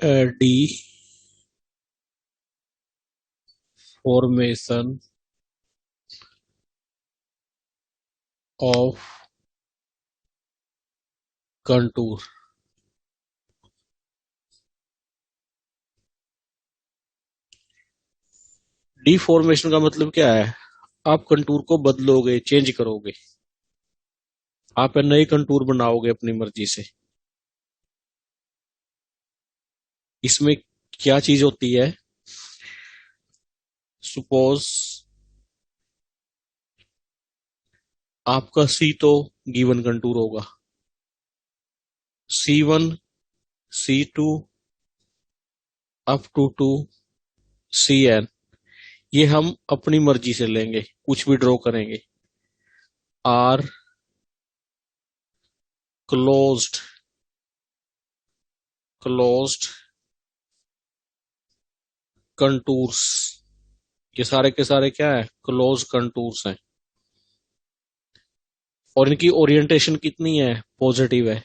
D formation of contour. Deformation का मतलब क्या है? आप कंटूर को बदलोगे, चेंज करोगे, आप नए कंटूर बनाओगे अपनी मर्जी से। इसमें क्या चीज होती है? सपोज आपका सी तो गिवन कंटूर होगा, C1 C2 up to CN। ये हम अपनी मर्जी से लेंगे, कुछ भी ड्रॉ करेंगे। आर क्लोज्ड क्लोज्ड कंटूर्स, ये सारे के सारे क्या है? क्लोज कंटूर्स हैं। और इनकी ओरिएंटेशन कितनी है? पॉजिटिव है।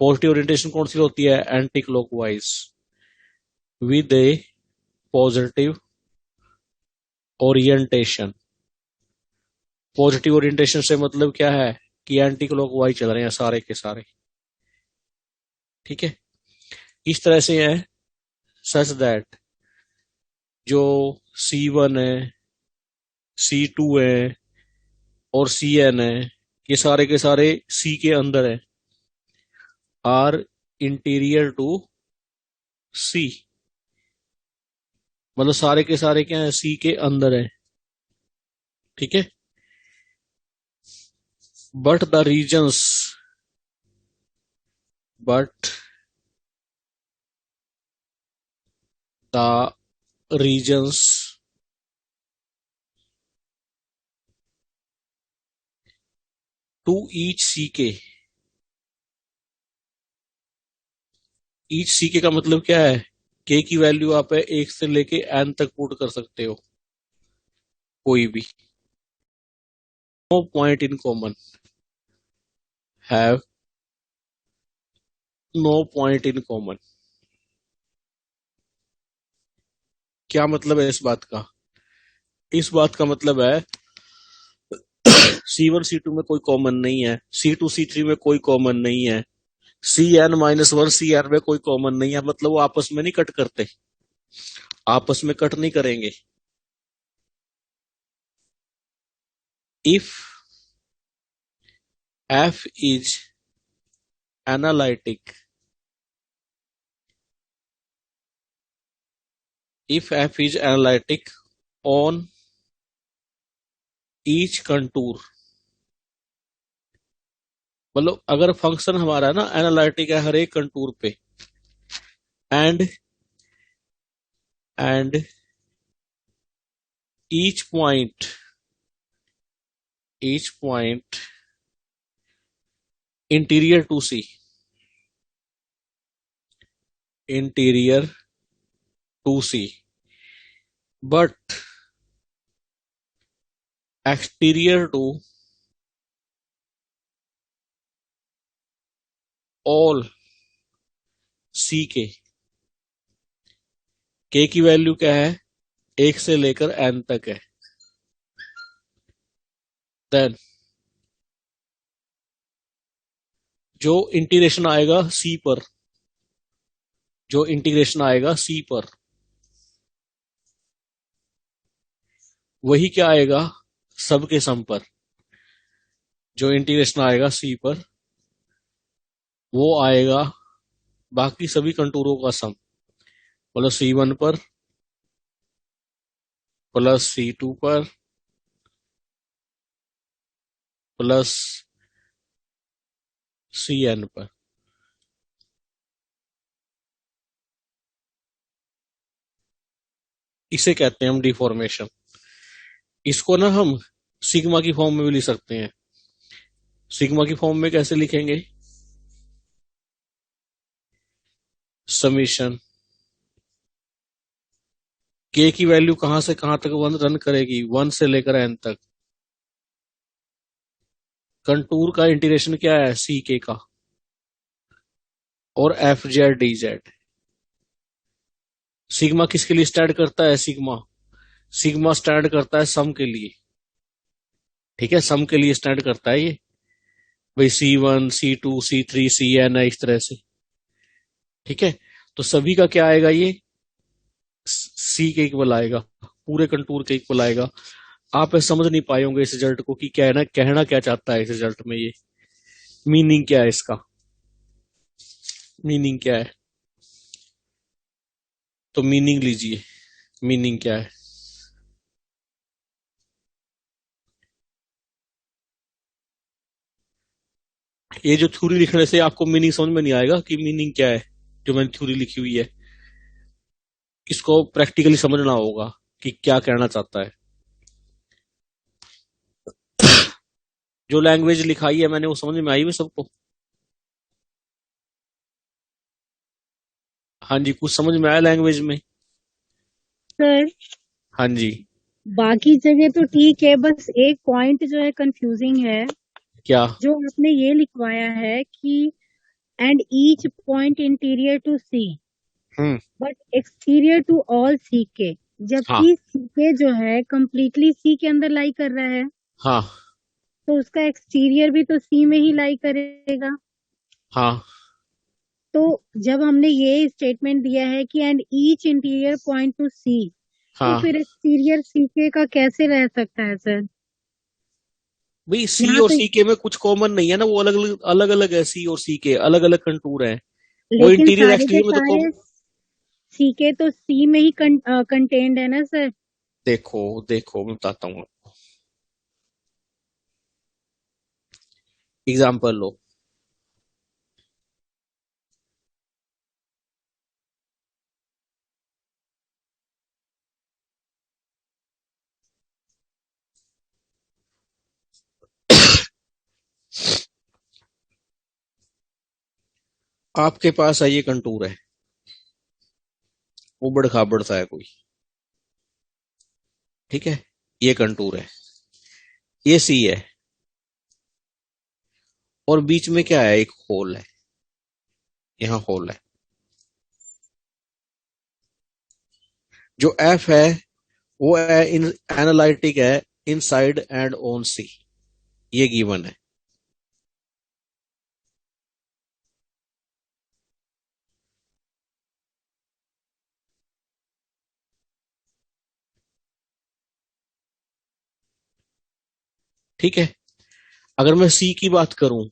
पॉजिटिव ओरिएंटेशन कौन सी होती है? Anti clockwise with a positive orientation. Positive orientation से मतलब क्या है कि एंटी क्लॉकवाइज चल रहे हैं सारे के सारे। ठीक है, इस तरह से है सच दैट जो C1 है, C2 है और CN है, ये सारे के सारे C के अंदर है, आर इंटीरियर टू C। मतलब सारे के सारे क्या है? C के अंदर है। ठीक है, but the regions but the regions to each C के का मतलब क्या है? के की वैल्यू आप है 1 से लेके n तक पुट कर सकते हो, कोई भी। No point in common, have no point in common. क्या मतलब है इस बात का? इस बात का मतलब है C1 C2 में कोई कॉमन नहीं है, C2 C3 में कोई कॉमन नहीं है, CN-1 CN में कोई कॉमन नहीं है। मतलब वो आपस में नहीं कट करते, आपस में कट नहीं करेंगे। If F is analytic if F is analytic on each contour, मतलब अगर फंक्शन हमारा ना एनालिटिक है हर एक कंटूर पे, and and each point each point interior to C, interior to C, but exterior to all C के की value क्या है? 1 से लेकर n तक है। देन जो इंटीग्रेशन आएगा सी पर, जो इंटीग्रेशन आएगा सी पर, वही क्या आएगा? सब के सम पर। जो इंटीग्रेशन आएगा सी पर वो आएगा बाकी सभी कंटूरों का सम, मतलब C1 पर प्लस C2 पर प्लस CN पर। इसे कहते हैं हम डिफॉर्मेशन। इसको ना हम सिग्मा की फॉर्म में भी लिख सकते हैं। सिग्मा की फॉर्म में कैसे लिखेंगे? समीशन के की वैल्यू कहां से कहां तक वन रन करेगी? 1 से लेकर n तक। कंटूर का इंटीग्रेशन क्या है? सी के का, और F Z D Z। Sigma किसके लिए स्टैंड करता है? सिग्मा सिग्मा स्टैंड करता है सम के लिए। ठीक है, सम के लिए स्टैंड करता है ये। भाई C1 C2 C3 Cn है, इस तरह से। ठीक है, तो सभी का क्या आएगा? ये सी के इक्वल आएगा, पूरे कंटूर के इक्वल आएगा। आप समझ नहीं पाए होंगे इस रिजल्ट को कि कहना क्या चाहता है इस रिजल्ट में, ये मीनिंग क्या है इसका, मीनिंग क्या है? तो मीनिंग लीजिए, मीनिंग क्या है? ये जो थ्योरी लिखने से आपको मीनिंग समझ में नहीं आएगा कि मीनिंग क्या है, जो मैंने थ्योरी लिखी हुई है। इसको प्रैक्टिकली समझना होगा कि क्या कहना चाहता है। जो लैंग्वेज लिखाई है मैंने वो समझ में आई है सबको? हाँ जी, कुछ समझ में आया लैंग्वेज में? सर हाँ जी। बाकी जगह तो ठीक है, बस एक पॉइंट जो है कंफ्यूजिंग है, क्या? जो आपने ये लिखवाया है कि and each point interior to C hmm. But exterior to all C के, हाँ। जबकि सी के जो है कंप्लीटली सी के अंदर लाई कर रहा है, हाँ। तो उसका एक्सटीरियर भी तो सी में ही लाई करेगा। हाँ। तो जब हमने ये स्टेटमेंट दिया है कि and each interior point to C, तो हाँ। फिर एक्सटीरियर सी के का कैसे रह सकता है सर? भाई सी यहाँ और तो सी के में कुछ कॉमन नहीं है ना, वो अलग अलग अलग अलग है, सी और सी के अलग अलग कंटूर हैं। वो लेकिन इंटीरियर सारे के एक्सटीरियर में तो सारे सी के तो सी में ही कंटेन्ड है ना सर? देखो देखो मैं बताता हूँ। एग्जाम्पल लो। आपके पास है ये कंटूर है, उबड़ खाबड़ सा है कोई। ठीक है, ये कंटूर है, ये सी है, और बीच में क्या है? एक होल है, यहाँ होल है। जो एफ है वो है इन एनालिटिक है, इनसाइड एंड ऑन सी, ये गिवन है। ठीक है, अगर मैं सी की बात करूं,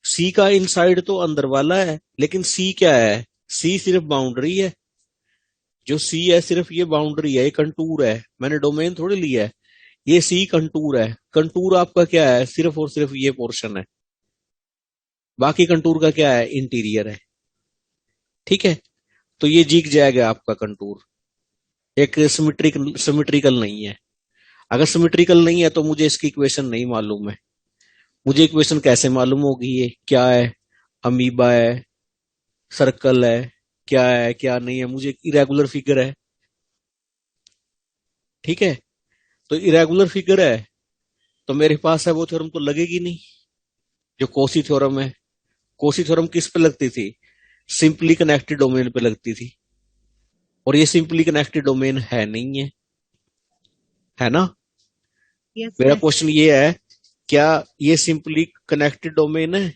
सी का इनसाइड तो अंदर वाला है, लेकिन सी क्या है? सी सिर्फ बाउंड्री है। जो सी है सिर्फ ये बाउंड्री है, ये कंटूर है, मैंने डोमेन थोड़ी लिया है। ये सी कंटूर है, कंटूर आपका क्या है? सिर्फ और सिर्फ ये पोर्शन है। बाकी कंटूर का क्या है? इंटीरियर है। ठीक है, तो ये जीग जाएगा आपका कंटूर, एक सिमेट्रिकल नहीं है। अगर सिमेट्रिकल नहीं है तो मुझे इसकी इक्वेशन नहीं मालूम है। मुझे इक्वेशन कैसे मालूम होगी? ये क्या है? अमीबा है, सर्कल है, क्या है क्या नहीं है? मुझे इरेगुलर फिगर है। ठीक है, तो इरेगुलर फिगर है तो मेरे पास है वो थ्योरम तो लगेगी नहीं, जो कोसी थ्योरम है। कोसी थ्योरम किस पे लगती थी? सिंपली कनेक्टेड डोमेन पे लगती थी, और ये सिंपली कनेक्टेड डोमेन है नहीं है ना? यस मेरा सर। क्वेश्चन ये है, क्या ये सिंपली कनेक्टेड डोमेन है?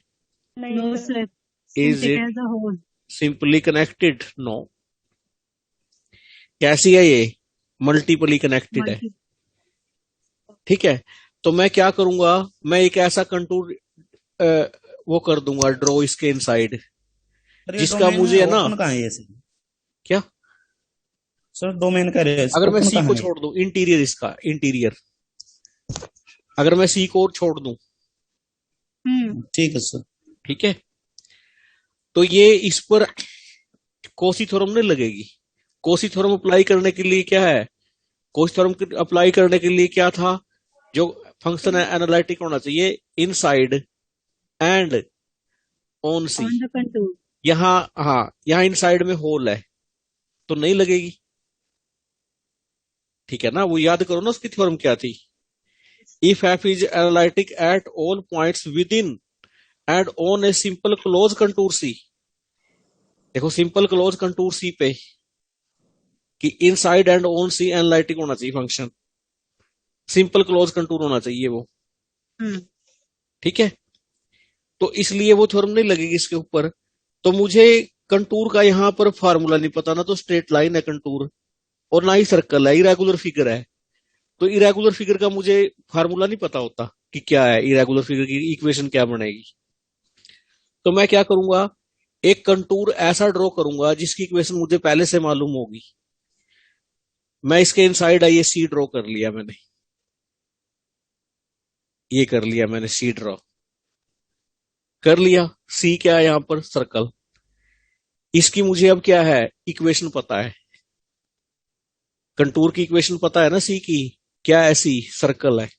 No sir, is it it as a whole. Simply connected? No. कैसी है ये? मल्टीपली कनेक्टेड है। मल्टी ठीक है, तो मैं क्या करूंगा? मैं एक ऐसा कंटूर वो कर दूंगा ड्रॉ इसके इनसाइड, सर ये जिसका डोमेन है, मुझे है ना। ओपन कहाँ है ये सर? क्या? सर डोमेन कह रहे हैं, अगर मैं ओपन सी कहाँ को है? छोड़ दूं, इंटीरियर इसका इंटीरियर, अगर मैं सी को छोड़ दूं, ठीक है सर। ठीक है, तो ये इस पर कोसी थ्योरम नहीं लगेगी। कोसी थ्योरम अप्लाई करने के लिए क्या है? कोसी थ्योरम अप्लाई करने के लिए क्या था? जो फंक्शन है एनालिटिक होना चाहिए inside and on C. On the contour. यहाँ, हाँ, यहाँ इनसाइड में होल है तो नहीं लगेगी। ठीक है ना? वो याद करो ना उसकी थ्योरम क्या थी। If F is analytic at all points within and on a simple close contour C. देखो सिंपल क्लोज कंटूर सी पे कि inside and on C analytic होना चाहिए फंक्शन, सिंपल क्लोज कंटूर होना चाहिए वो। ठीक है, तो इसलिए वो थ्योरम नहीं लगेगी इसके ऊपर। तो मुझे कंटूर का यहां पर फार्मूला नहीं पता, ना तो स्ट्रेट लाइन है कंटूर और ना ही सर्कल है, इरेगुलर फिगर है। तो इरेगुलर फिगर का मुझे फार्मूला नहीं पता होता कि क्या है, इरेगुलर फिगर की इक्वेशन क्या बनेगी। तो मैं क्या करूंगा, एक कंटूर ऐसा ड्रॉ करूंगा जिसकी इक्वेशन मुझे पहले से मालूम होगी। मैं इसके इनसाइड आइए सी ड्रॉ कर लिया मैंने, ये कर लिया मैंने, सी ड्रॉ कर लिया। सी क्या है यहां पर, सर्कल। इसकी मुझे अब क्या है, इक्वेशन पता है, कंटूर की इक्वेशन पता है ना सी की। क्या है, सी सर्कल है,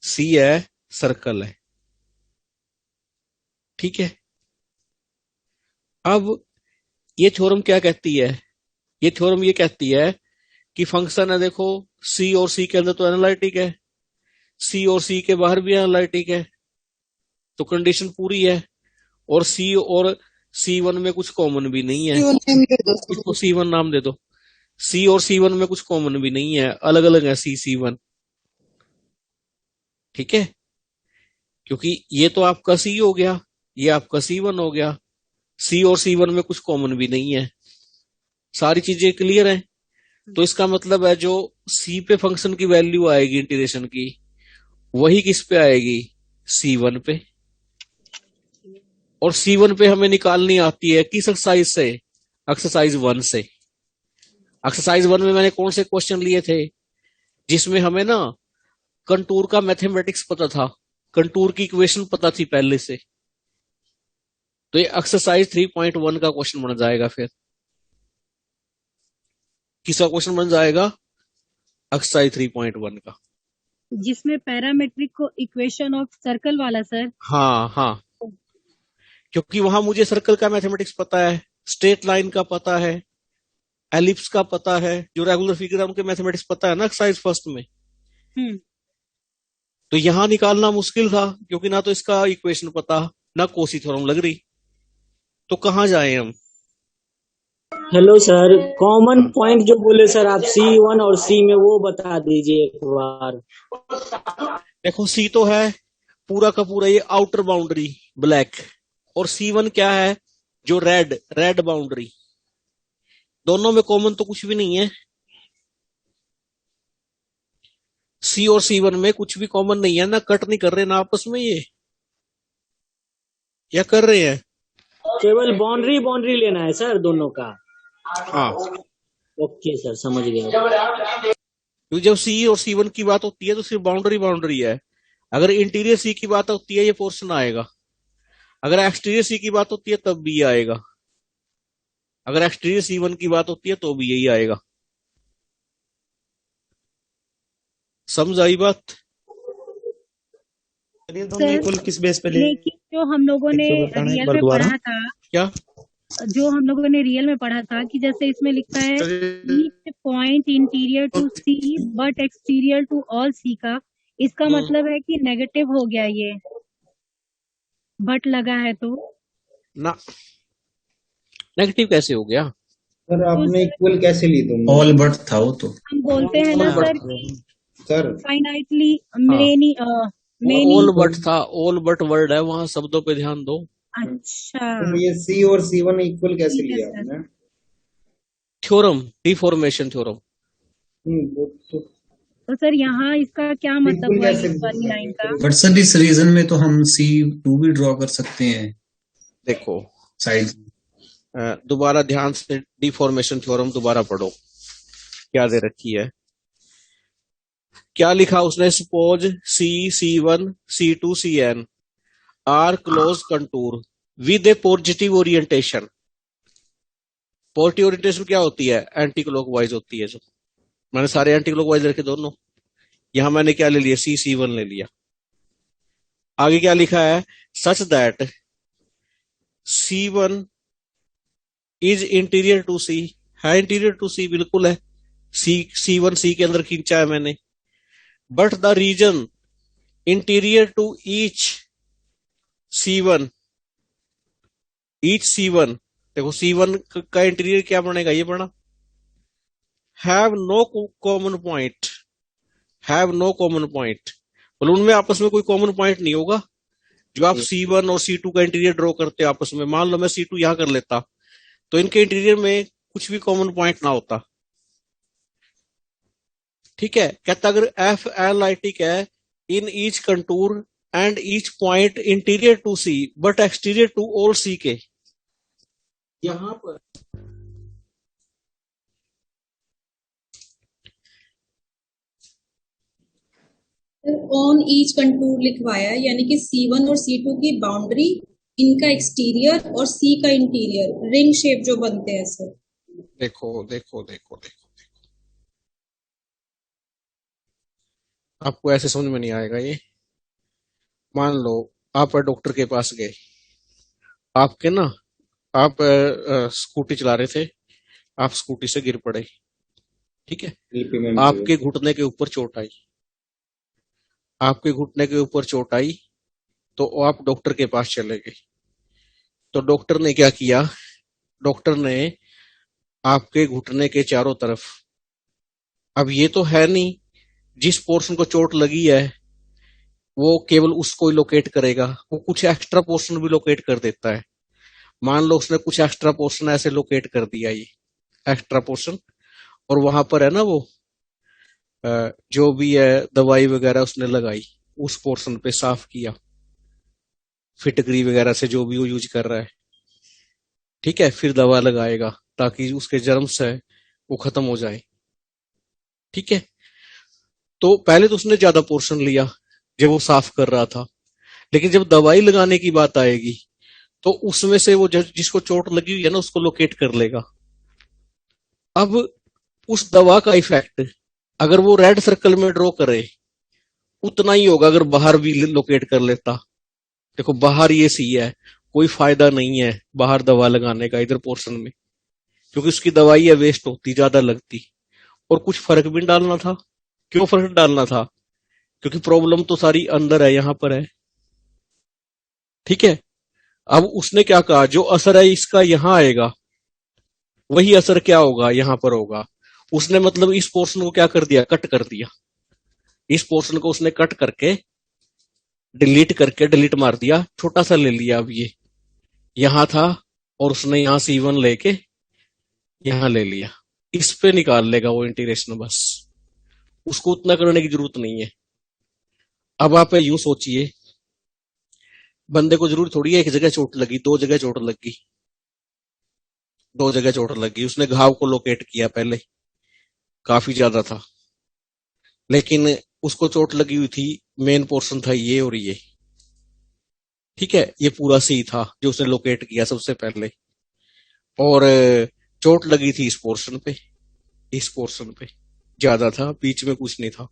सी है सर्कल है। ठीक है, अब ये थ्योरम क्या कहती है, ये थ्योरम ये कहती है कि फंक्शन है, देखो सी और सी के अंदर तो एनालिटिक है, सी और सी के बाहर भी एनालिटिक है, तो कंडीशन पूरी है। और सी और सी वन में कुछ कॉमन भी नहीं है, इसको सी वन नाम दे दो। सी और सी वन में कुछ कॉमन भी नहीं है, अलग अलग है सी सी वन। ठीक है, क्योंकि ये तो आपका सी हो गया, ये आपका सी वन हो गया, सी और सी वन में कुछ कॉमन भी नहीं है, सारी चीजें क्लियर हैं। तो इसका मतलब है जो सी पे फंक्शन की वैल्यू आएगी इंटीग्रेशन की, वही किस पे आएगी, सी वन पे। और सी वन पे हमें निकालनी आती है किस एक्सरसाइज से, एक्सरसाइज वन से। एक्सरसाइज वन में मैंने कौन से क्वेश्चन लिए थे, जिसमें हमें ना कंटूर का मैथमेटिक्स पता था, कंटूर की इक्वेशन पता थी पहले से। तो ये एक्सरसाइज 3.1 का क्वेश्चन बन जाएगा। फिर किसका क्वेश्चन बन जाएगा, एक्सरसाइज 3.1 का, जिसमें पैरामेट्रिक को इक्वेशन ऑफ सर्कल वाला सर। हाँ हाँ, क्योंकि वहां मुझे सर्कल का मैथमेटिक्स पता है, स्ट्रेट लाइन का पता है, एलिप्स का पता है, जो रेगुलर फिगर है उनके मैथमेटिक्स पता है ना एक्सरसाइज फर्स्ट में। तो यहां निकालना मुश्किल था, क्योंकि ना तो इसका इक्वेशन पता, ना कोसी थ्योरम लग रही। तो कहां जाए हम। हेलो सर, कॉमन पॉइंट जो बोले सर आप C1 और C में, वो बता दीजिए एक बार। देखो सी तो है पूरा का पूरा ये आउटर बाउंड्री ब्लैक, और C1 क्या है, जो रेड रेड बाउंड्री। दोनों में कॉमन तो कुछ भी नहीं है, सी और C1 में कुछ भी कॉमन नहीं है, ना कट नहीं कर रहे ना आपस में ये, या कर रहे हैं। केवल बाउंड्री बाउंड्री लेना है सर दोनों का। हाँ, ओके सर, समझ गए। क्योंकि जब सी और C1 की बात होती है तो सिर्फ बाउंड्री बाउंड्री है। अगर इंटीरियर सी की बात होती है ये पोर्शन आएगा, अगर एक्सटीरियर सी की बात होती है तब भी ये आएगा, अगर एक्सटीरियर C1 की बात होती है तो भी यही आएगा। समझ आई बात। ये दोनों इक्वल किस बेस पे लेकिन जो हम लोगों ने रियल में पढ़ा था, क्या, जो हम लोगों ने रियल में पढ़ा था कि जैसे इसमें लिखा है each point interior to C but exterior to all C का, इसका मतलब है कि नेगेटिव हो गया ये, बट लगा है तो ना नेगेटिव कैसे हो गया। सर आपने इक्वल कैसे ली तुम, ऑल बट था वो तो। हम बोलते हैं ना sir sir finitely many all but था, ऑल बट वर्ड है, वहां शब्दों पे ध्यान दो। अच्छा, तुम ये सी और C1 इक्वल कैसे ठीक है लिया सर। आपने? Theorem, deformation theorem. तो सर यहाँ इसका क्या मतलब बिल्कुल हुआ कैसे इस वाली लाइन का। बट सर इस रीजन में तो हम C2 भी ड्रॉ कर सकते हैं देखो साइड। दोबारा ध्यान से डिफॉर्मेशन थ्योरम दोबारा पढ़ो, क्या दे रखी है, क्या लिखा उसने, suppose C1 C2 CN are close contour with a positive orientation. Positive orientation क्या होती है, एंटी क्लॉकवाइज होती है। जो मैंने सारे एंटी क्लॉकवाइज रखे दोनों, यहां मैंने क्या ले लिया, C1 ले लिया। आगे क्या लिखा है, such that C1 is interior to C, है इंटीरियर टू सी, बिल्कुल है, C1 सी के अंदर खींचा है मैंने। But the region interior to each C1, each C1, देखो C1 का इंटीरियर क्या बनेगा, ये बना have no common point, have no common point, मतलब उनमें आपस में कोई कॉमन पॉइंट नहीं होगा। जो आप C1 और C2 का इंटीरियर ड्रॉ करते हो आपस में, मान लो मैं C2 यहां कर लेता, तो इनके इंटीरियर में कुछ भी कॉमन पॉइंट ना होता। ठीक है, कहता अगर एफ एनालिटिक है in each contour and each point interior to C but exterior to all C के, यहां पर ऑन ईच कंटूर लिखवाया, यानी कि C1 और C2 की बाउंड्री, इनका एक्सटीरियर और C का इंटीरियर, रिंग शेप जो बनते हैं सर। देखो देखो देखो देखो, आपको ऐसे समझ में नहीं आएगा ये। मान लो आप डॉक्टर के पास गए, आपके ना, आप स्कूटी चला रहे थे, आप स्कूटी से गिर पड़े। ठीक है, आपके घुटने के ऊपर चोट आई, आपके घुटने के ऊपर चोट आई, तो आप डॉक्टर के पास चले गए। तो डॉक्टर ने क्या किया, डॉक्टर ने आपके घुटने के चारों तरफ, अब ये तो है नहीं जिस पोर्शन को चोट लगी है वो केवल उसको ही लोकेट करेगा, वो कुछ एक्स्ट्रा पोर्शन भी लोकेट कर देता है। मान लो उसने कुछ एक्स्ट्रा पोर्शन ऐसे लोकेट कर दिया, ये एक्स्ट्रा पोर्शन, और वहां पर है ना वो जो भी है दवाई वगैरह उसने लगाई, उस पोर्शन पे साफ किया फिटकरी वगैरह से, जो भी वो यूज कर रहा है। ठीक है, फिर दवा लगाएगा ताकि उसके जर्म्स है वो खत्म हो जाए। ठीक है, तो पहले तो उसने ज्यादा पोर्शन लिया जब वो साफ कर रहा था, लेकिन जब दवाई लगाने की बात आएगी तो उसमें से वो जिसको चोट लगी हुई है ना उसको लोकेट कर लेगा। अब उस दवा का इफेक्ट अगर वो रेड सर्कल में ड्रॉ करे उतना ही होगा अगर बाहर भी लोकेट कर लेता। देखो बाहर ये सी है, कोई फायदा नहीं है बाहर दवा लगाने का इधर पोर्शन में, क्योंकि उसकी दवाई है वेस्ट होती, ज्यादा लगती, और कुछ फर्क भी डालना था। क्यों फर्क डालना था, क्योंकि प्रॉब्लम तो सारी अंदर है, यहां पर है। ठीक है, अब उसने क्या कहा, जो असर है इसका यहां आएगा वही असर क्या होगा यहां पर होगा। उसने मतलब इस पोर्शन को क्या कर दिया, कट कर दिया। इस पोर्शन को उसने कट करके डिलीट मार दिया, छोटा सा ले लिया। अब ये यहां था और उसने यहां C1 लेके यहां ले लिया, इस पे निकाल लेगा वो इंटीग्रेशन, बस उसको उतना करने की जरूरत नहीं है। अब आप यूं सोचिए, बंदे को जरूर थोड़ी है एक जगह चोट लगी, दो जगह चोट लगी, दो जगह चोट लगी, उसने घाव को लोकेट किया, पहले काफी ज्यादा था, लेकिन उसको चोट लगी हुई थी, मेन पोर्शन था ये और ये। ठीक है, ये पूरा सी था जो उसने लोकेट किया सबसे पहले, और चोट लगी थी इस पोर्शन पे, इस पोर्शन पे ज्यादा था, बीच में कुछ नहीं था।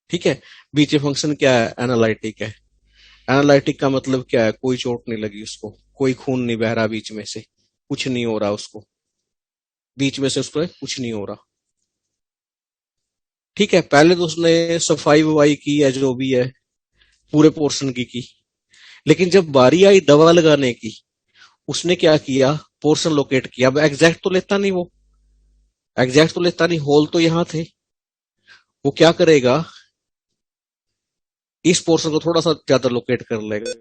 ठीक है, बीच में फंक्शन क्या है, एनालिटिक है। एनालिटिक का मतलब क्या है, कोई चोट नहीं लगी उसको, कोई खून नहीं बह रहा बीच में से, कुछ नहीं हो रहा उसको, बीच में से उसको कुछ नहीं हो रहा। ठीक है, पहले तो उसने सफाई वफाई की है जो भी है पूरे पोर्शन की, लेकिन जब बारी आई दवा लगाने की उसने क्या किया, पोर्शन लोकेट किया। अब एग्जैक्ट तो लेता नहीं, वो एग्जैक्ट तो लेता नहीं, होल तो यहां थे। वो क्या करेगा, इस पोर्शन को थोड़ा सा ज्यादा लोकेट कर लेगा,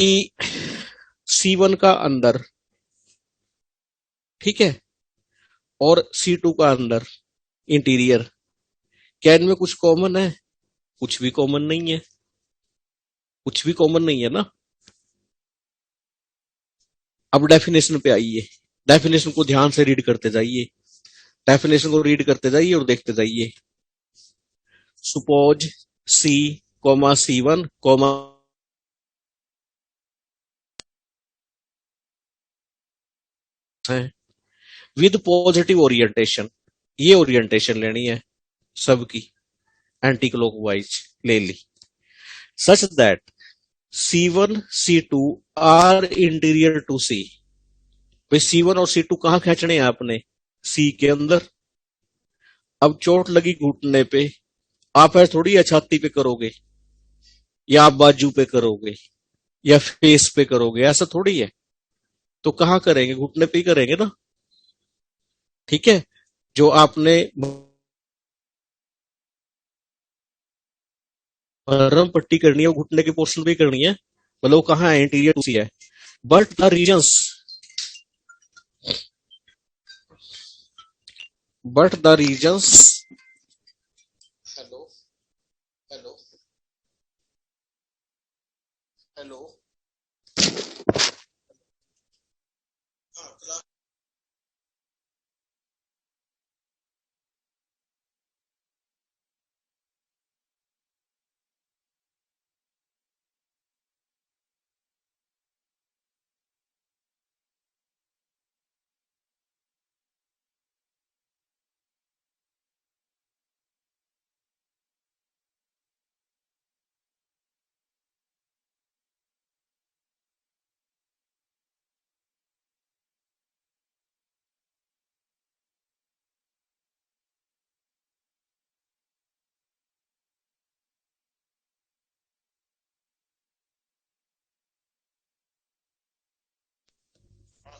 कि C1 का अंदर, ठीक है, और C2 का अंदर इंटीरियर, क्या इनमें कुछ कॉमन है, कुछ भी कॉमन नहीं है, कुछ भी कॉमन नहीं है ना। अब डेफिनेशन पे आइए, डेफिनेशन को ध्यान से रीड करते जाइए, डेफिनेशन को रीड करते जाइए और देखते जाइए। सपोज C, C1, है विद पॉजिटिव ओरिएंटेशन, ये ओरिएंटेशन लेनी है सबकी, एंटी क्लॉकवाइज ले ली, such that C1 C2 are interior to C। भाई C1 और C2 कहां खींचने हैं आपने, C के अंदर, अब चोट लगी घुटने पे, आप ऐसे थोड़ी है छाती पे करोगे, या आप बाजू पे करोगे, या फेस पे करोगे, ऐसा थोड़ी है। तो कहाँ करेंगे? घुटने पे ही करेंगे ना। ठीक है, जो आपने मरहम पट्टी करनी है वो घुटने के पोर्शन पे ही करनी है, मतलब वो कहाँ है? इंटीरियर टू सी है। But the regions hello hello hello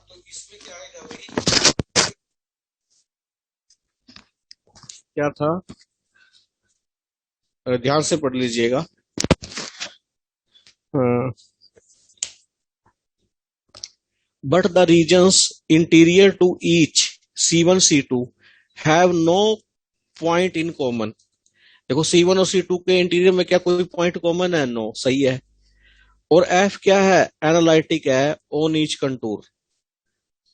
तो इसमें क्या आएगा भाई? क्या था? ध्यान से पढ़ लीजिएगा। But the regions interior to each C1 C2 have no point in common. देखो C1 और C2 के इंटीरियर में क्या कोई पॉइंट कॉमन है? नो, सही है। और F क्या है? एनालिटिक है ऑन ईच कंटूर।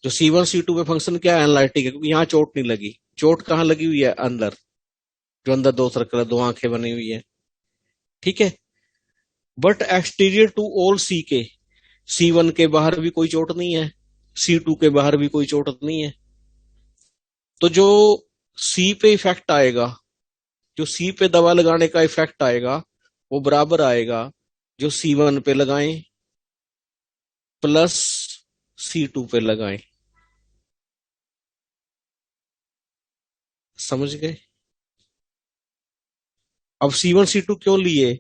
जो C1 C2 में फंक्शन क्या है? एनालिटिक है, क्योंकि यहाँ चोट नहीं लगी। चोट कहाँ लगी हुई है? अंदर, जो अंदर दो सर्कल है, दो आंखें बनी हुई है। ठीक है। But exterior to all C के, C1 के बाहर भी कोई चोट नहीं है, C2 के बाहर भी कोई चोट नहीं है। तो जो C पे इफेक्ट आएगा, जो C पे दवा लगाने का इफेक्ट आएगा, वो बराबर आएगा जो C1 पे लगाएं प्लस C2 पे लगाएं। समझ गए? अब C1 C2 क्यों लिए?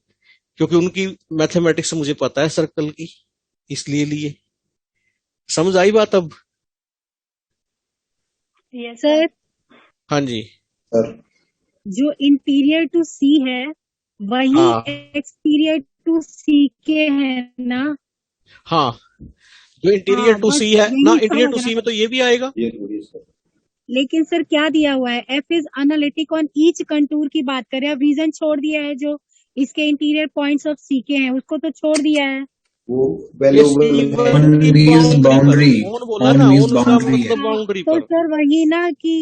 क्योंकि उनकी मैथमेटिक्स मुझे पता है सर्कल की, इसलिए लिए। समझ आई बात अब? Yes sir. हाँ जी। सर जो इंटीरियर टू सी है वही हाँ एक्सटीरियर टू सी के है ना? हाँ, जो इंटीरियर हाँ, टू बस सी है ना, यही इंटीरियर टू समझ सी रहा। में तो ये भी आएगा। ये थोड़ी सर। लेकिन सर क्या दिया हुआ है? F is analytic on each contour की बात करें। अब रीजन छोड़ दिया है, जो इसके इंटीरियर पॉइंट्स ऑफ सी के हैं उसको तो छोड़ दिया है। वो ये वैल्यूएबल है। C1 की मीन्स बाउंड्री पर, बाउंड्री, कौन बोला ऑन ना, मीन्स ऑन का बाउंड्री है। मतलब बाउंड्री तो पर। सर वही ना कि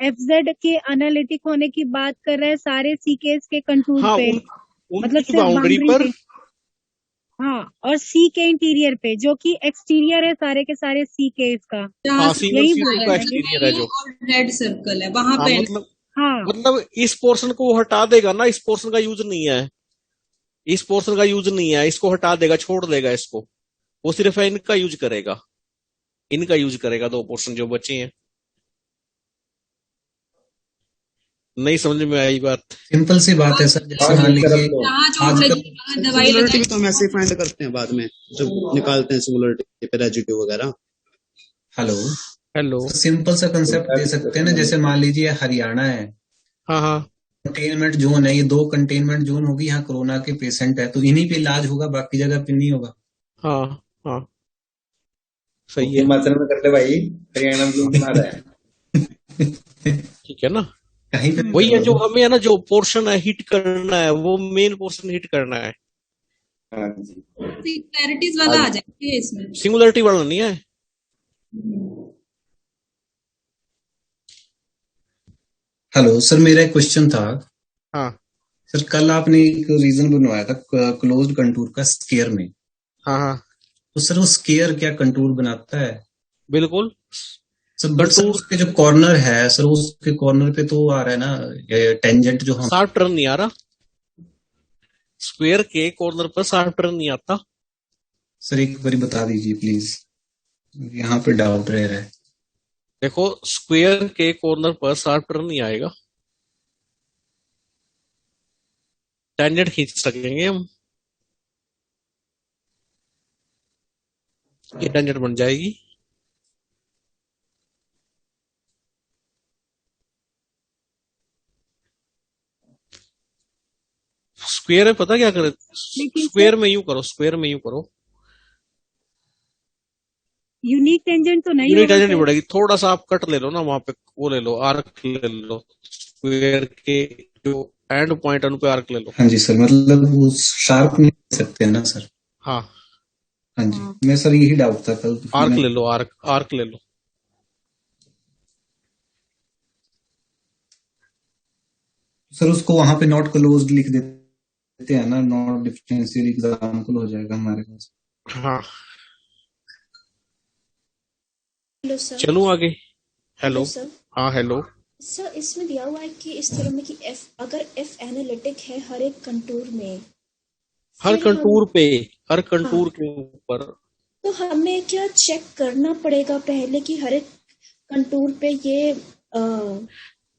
एफ जेड के एनालिटिक होने की बात कर रहे हैं सारे सी के के कंटूर हाँ, पे, मतलब उनकी सिर्फ बाउंड्री बाउंड्री पर। पे। हाँ, और सी के इंटीरियर पे जो कि एक्सटीरियर है सारे के सारे सी के इसका, जहाँ हाँ, से C1 यही C2 बोल का रहे हैं। एक्सटीरियर है येलो जो। और रेड सर्कल है वहां हाँ, पे हाँ मतलब इस पोर्शन को वो हटा देगा ना, इस पोर्शन का यूज नहीं है, इस पोर्शन का यूज नहीं है, इसको हटा देगा, छोड़ देगा इसको। वो सिर्फ इनका यूज करेगा, इनका यूज करेगा, दो पोर्शन जो बचे हैं। नहीं समझ में आई बात? सिंपल सी बात है सर, जैसे हाँ मान जी सर, अब लीजिए तो जहाँ चोट आजकल लगी वहां दवाई सिमिलरिटी लगाई। भी तो हम ऐसे ही फाइंड करते हैं बाद में जब निकालते हैं सिमिलरिटी पे रेजिड्यू वगैरह। Hello hello. सर, सिंपल सा कंसेप्ट दे सकते हैं ना, जैसे मान लीजिए हरियाणा है, हाँ हाँ कंटेनमेंट जोन है, ये 2 कंटेनमेंट जोन होगी, यहाँ कोरोना के पेशेंट है तो इन्हीं पे इलाज होगा, बाकी जगह पे नहीं होगा। हाँ हाँ, वो सही है, हिमाचल में कर ले भाई, हरियाणा में क्यों बना रहा है? ठीक है ना। कहीं पे वही है, जो करवा दो। हमें है ना, जो पोर्शन है हिट करना है, वो मेन पोर्शन हिट करना है। हाँ जी। सिमिलैरिटीज वाला आ जाएंगे इसमें। सिंगुलरिटी वाला नहीं है। हेलो सर, मेरा एक क्वेश्चन था। हाँ सर कल आपने एक रीजन बनवाया था क्लोज्ड कंटूर का स्केयर में, हाँ हाँ, तो सर वो स्केयर क्या कंटूर बनाता है? बिल्कुल। सर बट सर कंटूर उसके जो कॉर्नर है सर, उसके कॉर्नर पे तो आ रहा है ना टेंजेंट जो हम। शार्प टर्न नहीं आ रहा, स्क्वायर के कॉर्नर पर शार्प टर्न नहीं आता। सर एक बारी बता दीजिए प्लीज, यहाँ पे डाउट रह रहा है। देखो, स्क्वायर के कॉर्नर पर शार्प टर्न नहीं आएगा। टेंजेंट खींच सकेंगे हम, ये टेंजेंट बन जाएगी। स्क्वायर में पता क्या करे, लेकिन स्क्वायर में यूं करो, स्क्वायर में यूं करो, यूनिक टेंजेंट तो नहीं यूनिट होगा टेंजेंट नहीं सर। बढ़ेगी। थोड़ा सा आप कट ले लो ना, वहां पे वो ले लो, आर्क ले लो, स्क्वायर के जो एंड पॉइंट है उन पे आर्क ले लो। हाँ जी सर, मतलब वो शार्प नहीं कर सकते ना सर। हाँ, हाँ जी, मैं सर यही डाउट था कल आर्क मैंने। ले लो, आर्क आर्क ले लो। सर उसको वहां पे नॉट क्लोज्ड लिख देते हैं ना, नॉट डिफरेंशियल एग्जाम्पल हो जाएगा हमारे पास। हाँ, हेलो सर। चलूं आगे। Hello hello, sir. हाँ हेलो। सर इसमें दिया हुआ है कि इस थ्योरम में कि एफ अगर एफ एनालिटिक है हर एक कंटूर में, हर फिर हम कंटूर पे, हर हाँ कंटूर के ऊपर। तो हमें क्या चेक करना पड़ेगा पहले कि हर एक कंटूर पे ये वो तो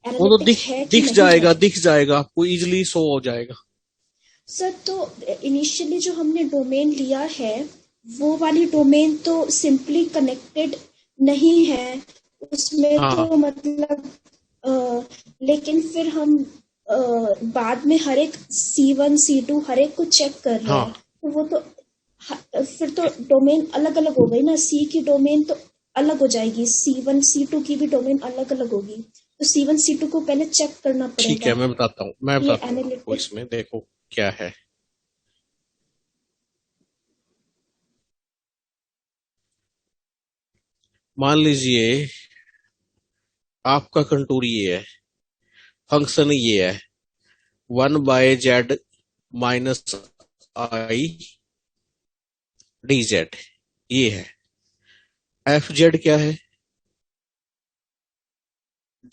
एनालिटिक है कि दिख नहीं जाएगा, है? दिख जाएगा आपको, इजिली शो हो जाएगा। सर तो इनिशियली जो हमने डोमेन लिया है वो वाली डोमेन तो सिंपली कनेक्टेड नहीं है उसमें, हाँ तो मतलब लेकिन फिर हम बाद में हर एक C1 C2 हर एक को चेक कर रहे हैं, हाँ, तो वो तो फिर तो डोमेन अलग अलग हो गई ना। सी की डोमेन तो अलग हो जाएगी, C1 C2 की भी डोमेन अलग अलग होगी, तो C1 C2 को पहले चेक करना ठीक पड़ेगा है, मैं बताता हूँ, मैं ये बताता हूँ आपको। एनालिटिक। इसमें देखो क्या है, मान लीजिए आपका कंटूर ये है, फंक्शन ये है 1/z माइनस आई dz, ये है। एफ जेड क्या है,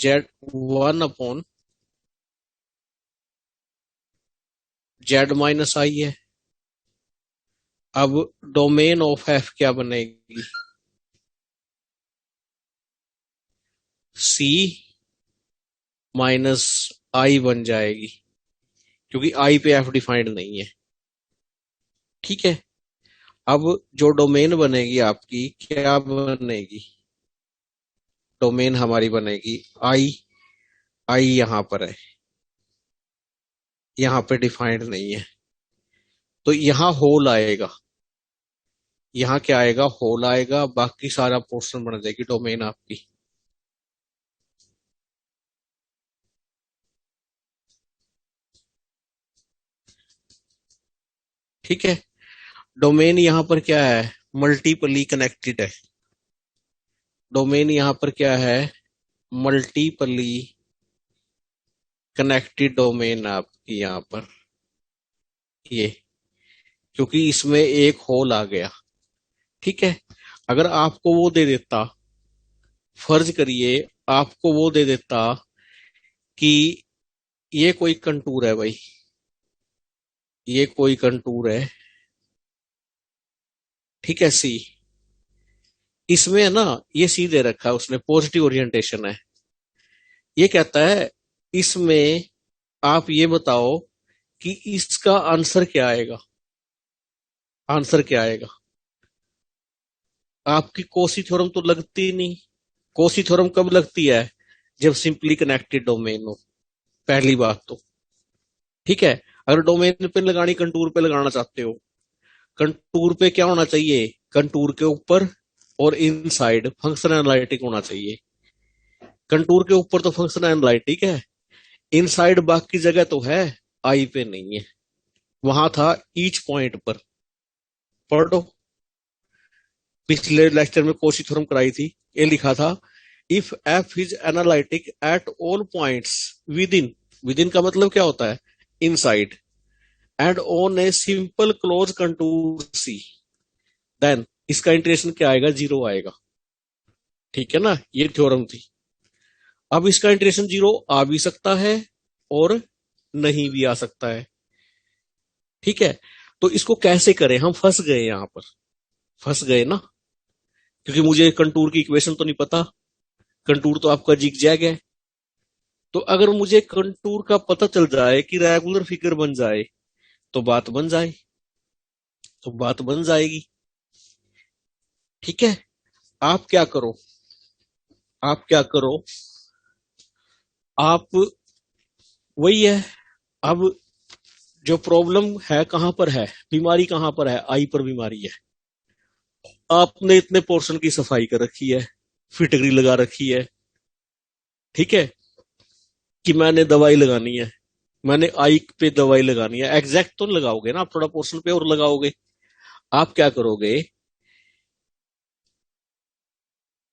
जेड 1/z माइनस आई है। अब डोमेन ऑफ एफ क्या बनेगी, सी माइनस आई बन जाएगी, क्योंकि आई पे एफ डिफाइंड नहीं है। ठीक है, अब जो डोमेन बनेगी आपकी क्या बनेगी, डोमेन हमारी बनेगी आई, आई यहां पर है, यहां पे डिफाइंड नहीं है, तो यहां होल आएगा, यहां क्या आएगा, होल आएगा, बाकी सारा पोर्शन बन जाएगी डोमेन आपकी। ठीक है, डोमेन यहां पर क्या है, मल्टीपली कनेक्टेड है। डोमेन यहां पर क्या है, मल्टीपली कनेक्टेड डोमेन आपकी यहां पर, ये क्योंकि इसमें एक होल आ गया। ठीक है, अगर आपको वो दे देता, फर्ज करिए आपको वो दे देता कि ये कोई कंटूर है भाई, ये कोई कंटूर है, ठीक है, सी, इसमें है ना ये सी दे रखा है उसने, पॉजिटिव ओरिएंटेशन है। ये कहता है इसमें आप ये बताओ कि इसका आंसर क्या आएगा, आंसर क्या आएगा। आपकी कोसी थ्योरम तो लगती नहीं। कोसी थ्योरम कब लगती है, जब सिंपली कनेक्टेड डोमेन हो, पहली बात तो। ठीक है, अगर डोमेन पे लगानी, कंटूर पे लगाना चाहते हो, कंटूर पे क्या होना चाहिए, कंटूर के ऊपर और इनसाइड फंक्शन एनालिटिक होना चाहिए। कंटूर के ऊपर तो फंक्शन एनालिटिक है, इनसाइड बाकी जगह तो है, आई पे नहीं है। वहां था ईच पॉइंट पर, पढ़ो, पिछले लेक्चर में कोशी थ्योरम कराई थी, ये लिखा था if F is analytic at all points within, within का मतलब क्या होता है, inside, and on a simple close contour C, then इसका इंटीग्रेशन क्या आएगा, 0 आएगा। ठीक है ना, ये थ्योरम थी। अब इसका इंटीग्रेशन 0 आ भी सकता है और नहीं भी आ सकता है। ठीक है, तो इसको कैसे करें, हम फंस गए यहां पर, फंस गए ना, क्योंकि मुझे कंटूर की इक्वेशन तो नहीं पता, कंटूर तो आपका जिग जैग है। तो अगर मुझे कंटूर का पता चल जाए कि रेगुलर फिगर बन जाए तो बात बन जाए, तो बात बन जाएगी। ठीक है, आप क्या करो, आप क्या करो, आप वही है। अब जो प्रॉब्लम है कहां पर है, बीमारी कहां पर है, आई पर बीमारी है। आपने इतने पोर्शन की सफाई कर रखी है, फिटकरी लगा रखी है, ठीक है, कि मैंने दवाई लगानी है, मैंने आई पे दवाई लगानी है। एग्जैक्ट तो नहीं लगाओगे ना, आप थोड़ा पोर्शन पे और लगाओगे। आप क्या करोगे,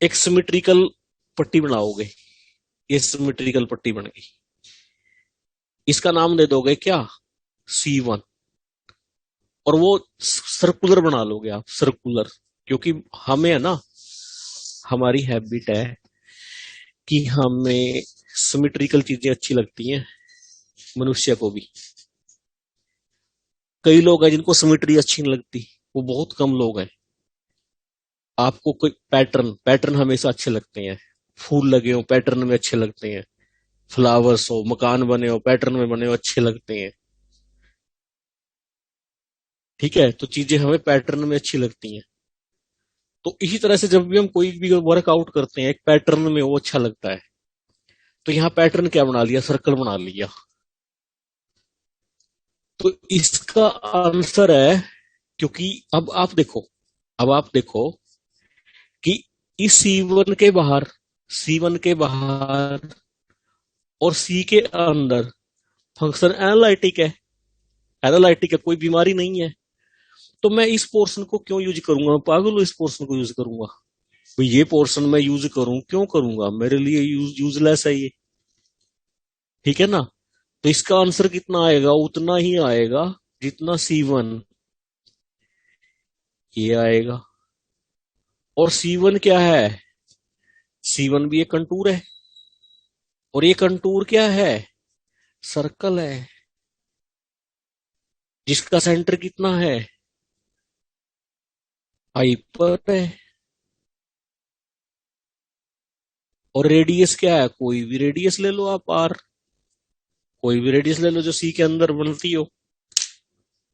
एक सिमेट्रिकल पट्टी बनाओगे। ये सिमेट्रिकल पट्टी बन गई, इसका नाम दे दोगे क्या, C1। और वो सर्कुलर बना लोगे आप, सर्कुलर, क्योंकि हमें है ना, हमारी हैबिट है कि हमें सिमेट्रिकल चीजें अच्छी लगती हैं, मनुष्य को भी। कई लोग हैं जिनको सिमेट्री अच्छी नहीं लगती, वो बहुत कम लोग हैं। आपको कोई पैटर्न, पैटर्न हमेशा अच्छे लगते हैं, फूल लगे हो पैटर्न में अच्छे लगते हैं, फ्लावर्स हो, मकान बने हो पैटर्न में बने हो अच्छे लगते हैं। ठीक है, तो चीजें हमें पैटर्न में अच्छी लगती हैं। तो इसी तरह से जब भी हम कोई भी वर्कआउट करते हैं एक पैटर्न में, वो अच्छा लगता है। तो यहाँ पैटर्न क्या बना लिया, सर्कल बना लिया। तो इसका आंसर है, क्योंकि अब आप देखो, अब आप देखो कि इस C1 के बाहर, C1 के बाहर और C के अंदर फंक्शन एनालिटिक है, एनालिटिक है, कोई बीमारी नहीं है। तो मैं इस पोर्शन को क्यों यूज करूंगा, मैं पागल हूं इस पोर्शन को यूज करूंगा। तो ये पोर्शन मैं यूज करूं, क्यों करूंगा, मेरे लिए यूजलेस है ये। ठीक है ना। तो इसका आंसर कितना आएगा, उतना ही आएगा जितना C1 ये आएगा। और C1 क्या है, C1 भी एक कंटूर है, और ये कंटूर क्या है, सर्कल है, जिसका सेंटर कितना है, आई पर है। और रेडियस क्या है, कोई भी रेडियस ले लो आप, आर, कोई भी रेडियस ले लो जो C के अंदर बनती हो।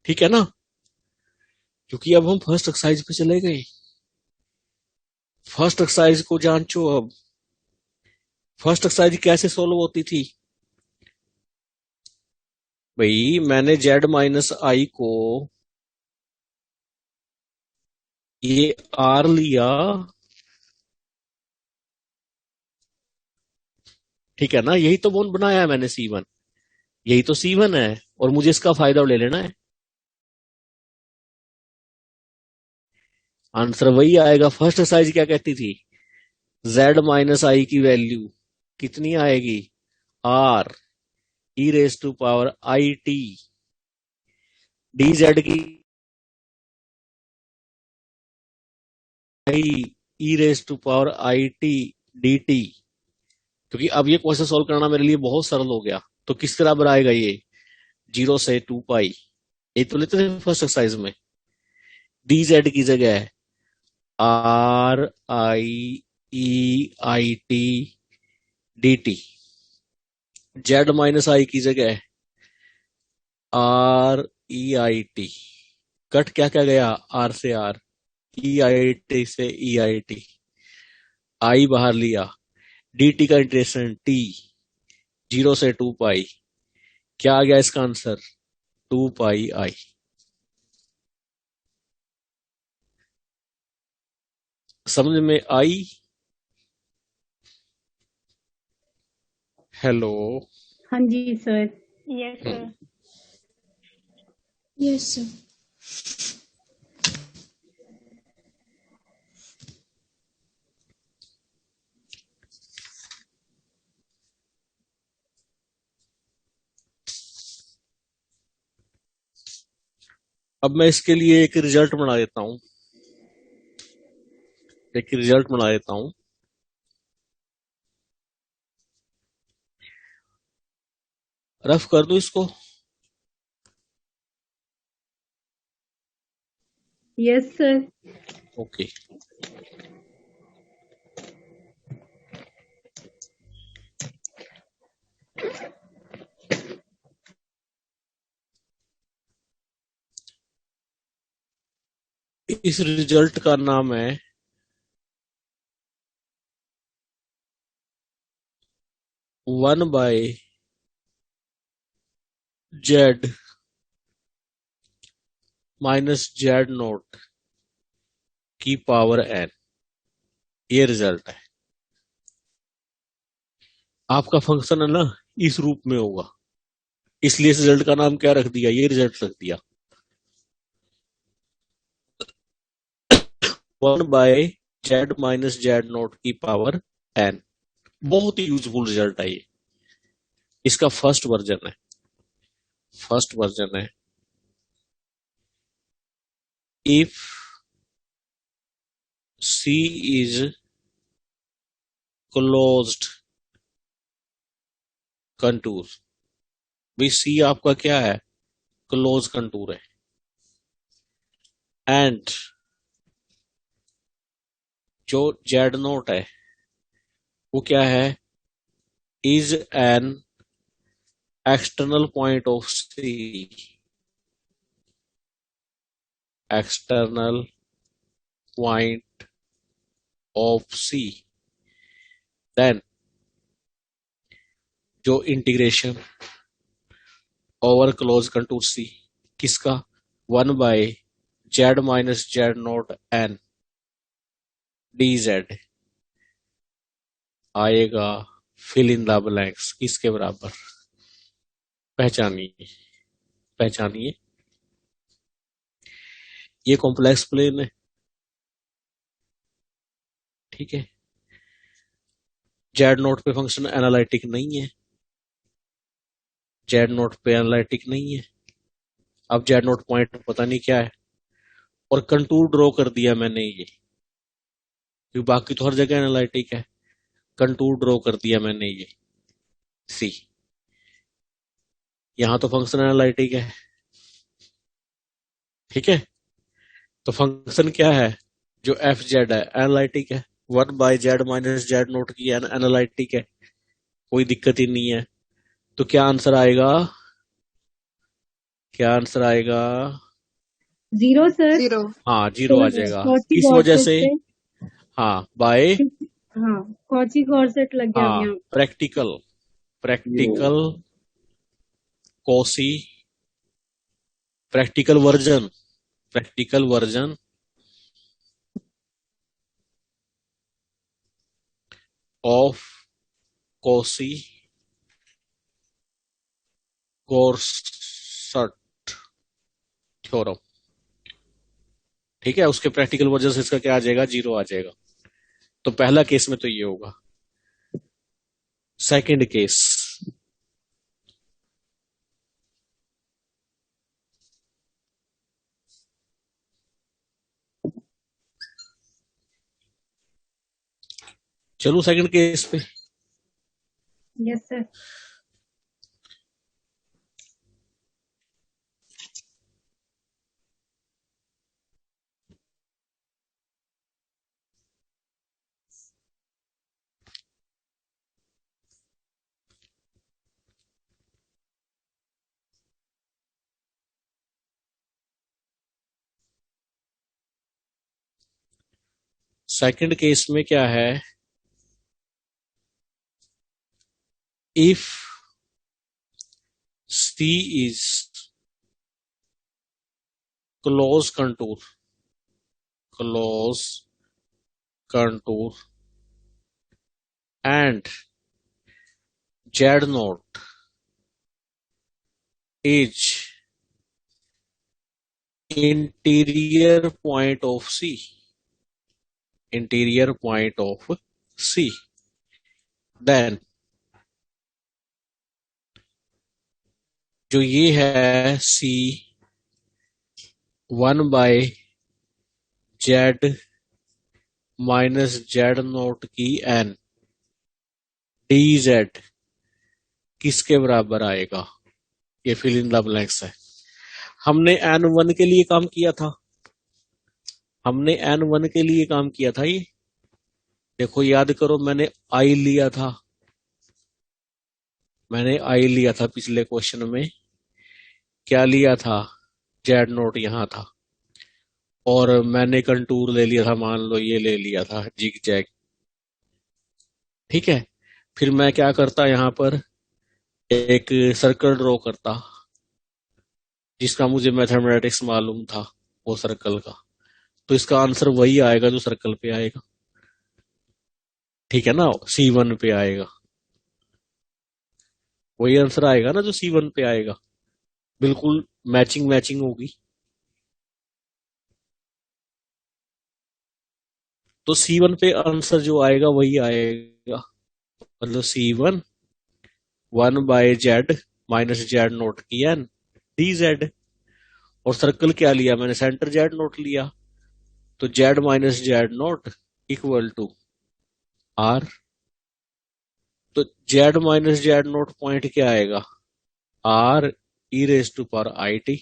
ठीक है ना। क्योंकि अब हम फर्स्ट एक्सरसाइज पे चले गए, फर्स्ट एक्सरसाइज को जांचो। अब फर्स्ट एक्सरसाइज कैसे सोल्व होती थी भाई, मैंने Z-I को ये R लिया, ठीक है ना, यही तो बोन बनाया है मैंने C1, यही तो C1 है, और मुझे इसका फायदा ले लेना है। आंसर वही आएगा। फर्स्ट एक्सरसाइज क्या कहती थी, Z-I की वैल्यू कितनी आएगी, R e⁻⁰ dz की e⁻⁰ dt। क्योंकि अब ये क्वेश्चन सॉल्व करना मेरे लिए बहुत सरल हो गया। तो किस तरह बनाएगा ये, 0 से 2π, ये तो लेते थे फर्स्ट एक्सरसाइज में। dz की जगह R-I-E-I-T dt, Z-I की जगह R-E-I-T, कट क्या क्या गया, R से R, E-I-T से E-I-T, I बाहर लिया, dt का इंटीग्रेशन T, 0 से 2π, क्या आ गया इसका आंसर, 2πi। समझ में आई, हेलो। हाँ जी sir. Yes sir. Yes sir. अब मैं इसके लिए एक रिजल्ट बना देता हूं, एक रिजल्ट बना देता हूं। रफ कर दूं इसको, यस सर। ओके। इस रिजल्ट का नाम है one by Z minus Z note की पावर एन। ये रिजल्ट है। आपका फंक्शन है ना इस रूप में होगा, इसलिए इस रिजल्ट का नाम क्या रख दिया, ये रिजल्ट रख दिया, one by Z minus Z note की पावर एन। बहुत ही यूजफुल रिजल्ट है ये। इसका फर्स्ट वर्जन है, फर्स्ट वर्जन है if C is closed contour. भाई C आपका क्या है, क्लोज कंटूर है। एंड जो जेड नोट है वो क्या है, is an external point of C, external point of C। Then जो integration over close contour C किसका, one by Z minus Z note N D Z आएगा फिल इन द ब्लैंक्स किसके बराबर, पहचानिए पहचानिए। ये कॉम्प्लेक्स प्लेन है, ठीक है। Z note पे फंक्शन एनालिटिक नहीं है, जेड नोट पे एनालिटिक नहीं है। अब जेड नोट पॉइंट पता नहीं क्या है, और कंटूर ड्रॉ कर दिया मैंने ये, क्योंकि बाकी तो हर जगह एनालिटिक है। कंटूर ड्रॉ कर दिया मैंने ये सी, यहां तो फंक्शन एनालिटिक है, ठीक है। तो फंक्शन क्या है, जो एफ जेड है एनालिटिक है, one by Z minus Z note की एनालिटिक है, कोई दिक्कत ही नहीं है। तो क्या आंसर आएगा, क्या आंसर आएगा, जीरो सर। जीरो। हाँ जीरो आ जाएगा। किस वजह से, हाँ बाय, हाँ कॉची कॉर्सेट लग गया हाँ यहाँ। Practical, practical Kosi, practical version, practical version of Kosi corset theorem, ठीक है। उसके प्रैक्टिकल वर्जन से इसका क्या आ जाएगा, जीरो आ जाएगा। तो पहला केस में तो ये होगा। सेकंड केस, चलो सेकंड केस पे। Yes sir. सेकंड केस में क्या है, if C is close contour, close contour and Z naught is interior point of C, interior point of C, then जो ये है C one by Z minus Z note की N D Z किसके बराबर आएगा, ये फिल इन द ब्लैंक्स है। हमने एन वन के लिए काम किया था, हमने एन वन के लिए काम किया था। ये देखो याद करो, मैंने आई लिया था, मैंने आई लिया था पिछले क्वेश्चन में, क्या लिया था, जेड नोट यहां था, और मैंने कंटूर ले लिया था, मान लो ये ले लिया था जिग जैग, ठीक है। फिर मैं क्या करता, यहाँ पर एक सर्कल ड्रॉ करता जिसका मुझे मैथमेटिक्स मालूम था, वो सर्कल का। तो इसका आंसर वही आएगा जो सर्कल पे आएगा, ठीक है ना, C1 पे आएगा, वही आंसर आएगा ना जो C1 पे आएगा, बिल्कुल मैचिंग मैचिंग होगी। तो C1 पे आंसर जो आएगा वही आएगा, मतलब C1 1/z minus Z note की एन dz। और सर्कल क्या लिया मैंने, सेंटर जेड नोट लिया, तो Z minus Z naught equal to R. तो Z minus Z naught point क्या आएगा, R E raise to power I T.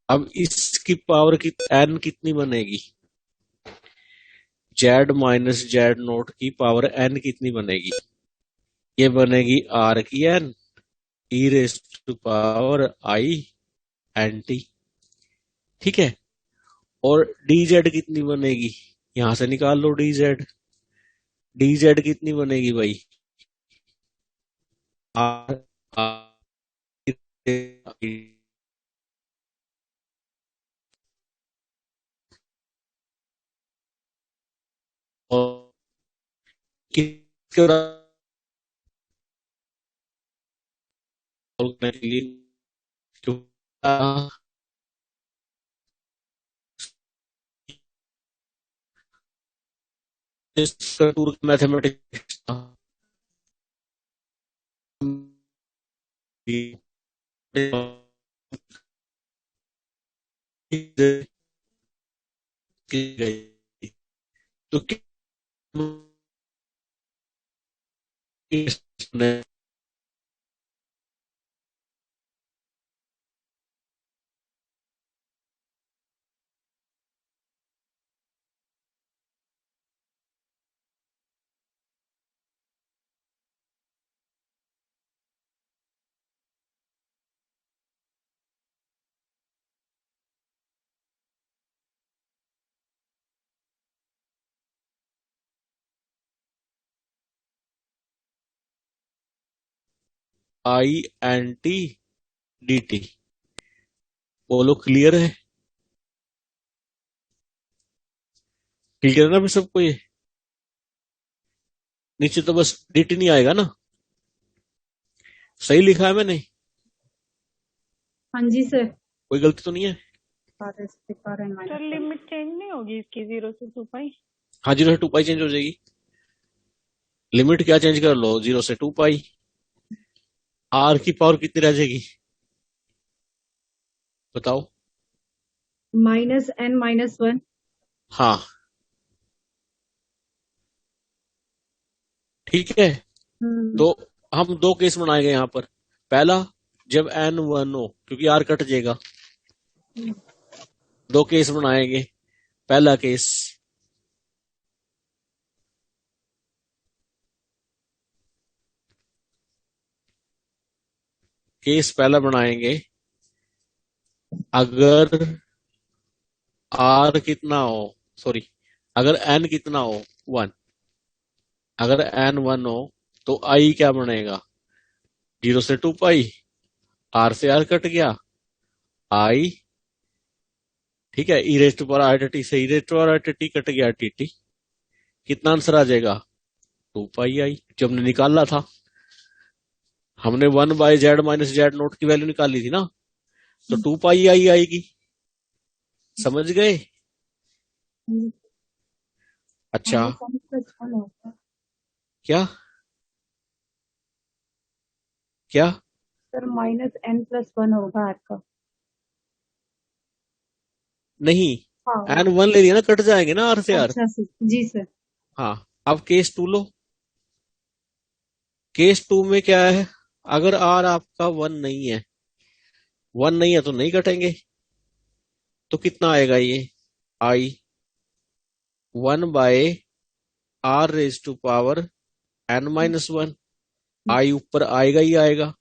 अब इसकी पावर की एन कितनी बनेगी, जेड माइनस जेड नोट की पावर एन कितनी बनेगी, ये बनेगी आर की N E raise to power I N T, ठीक है। और डी जेड कितनी बनेगी, यहां से निकाल लो डी जेड। डी जेड कितनी बनेगी भाई, आर और किसके करने के लिए, इसका टूर मैथमेटिक्स तो I N T D T, बोलो क्लियर है, क्लियर है ना फिर सबको ये। नीचे तो बस dt नहीं आएगा ना, सही लिखा है मैंने, हाँ जी सर। कोई गलती तो नहीं है। सर लिमिट चेंज नहीं होगी इसकी 0 से 2 पाई? हाँ 0 से 2 पाई चेंज हो जाएगी, लिमिट क्या चेंज कर लो, 0 से 2 पाई। आर की पावर कितनी रह जाएगी बताओ, -n-1। हाँ ठीक है। तो हम दो केस बनाएंगे यहाँ पर, पहला जब n1 हो, क्योंकि आर कट जाएगा, दो केस बनाएंगे। पहला केस, पहला बनाएंगे, अगर आर कितना हो, सॉरी अगर एन कितना हो 1, अगर एन 1 हो तो आई क्या बनेगा, 0 से 2 पाई, आर से आर कट गया, आई, ठीक है, E raise to power I T से E raise to power I T cut गया टी टी, कितना आंसर आ जाएगा 2 पाई आई, जो हमने निकाला था। हमने 1/z माइनस जेड नोट की वैल्यू निकाली थी ना, तो 2 पाई आई आएगी, समझ गए। अच्छा क्या क्या सर -n+1 होगा आपका। नहीं, हाँ n1 ले लिया ना, कट जाएंगे ना आर से आर। अच्छा सर, जी सर। हाँ अब केस 2 लो, केस 2 में क्या है, अगर आर आपका 1 नहीं है, 1 नहीं है तो नहीं कटेंगे, तो कितना आएगा ये, I 1/r raise to power n-1, I ऊपर आएगा ही आएगा,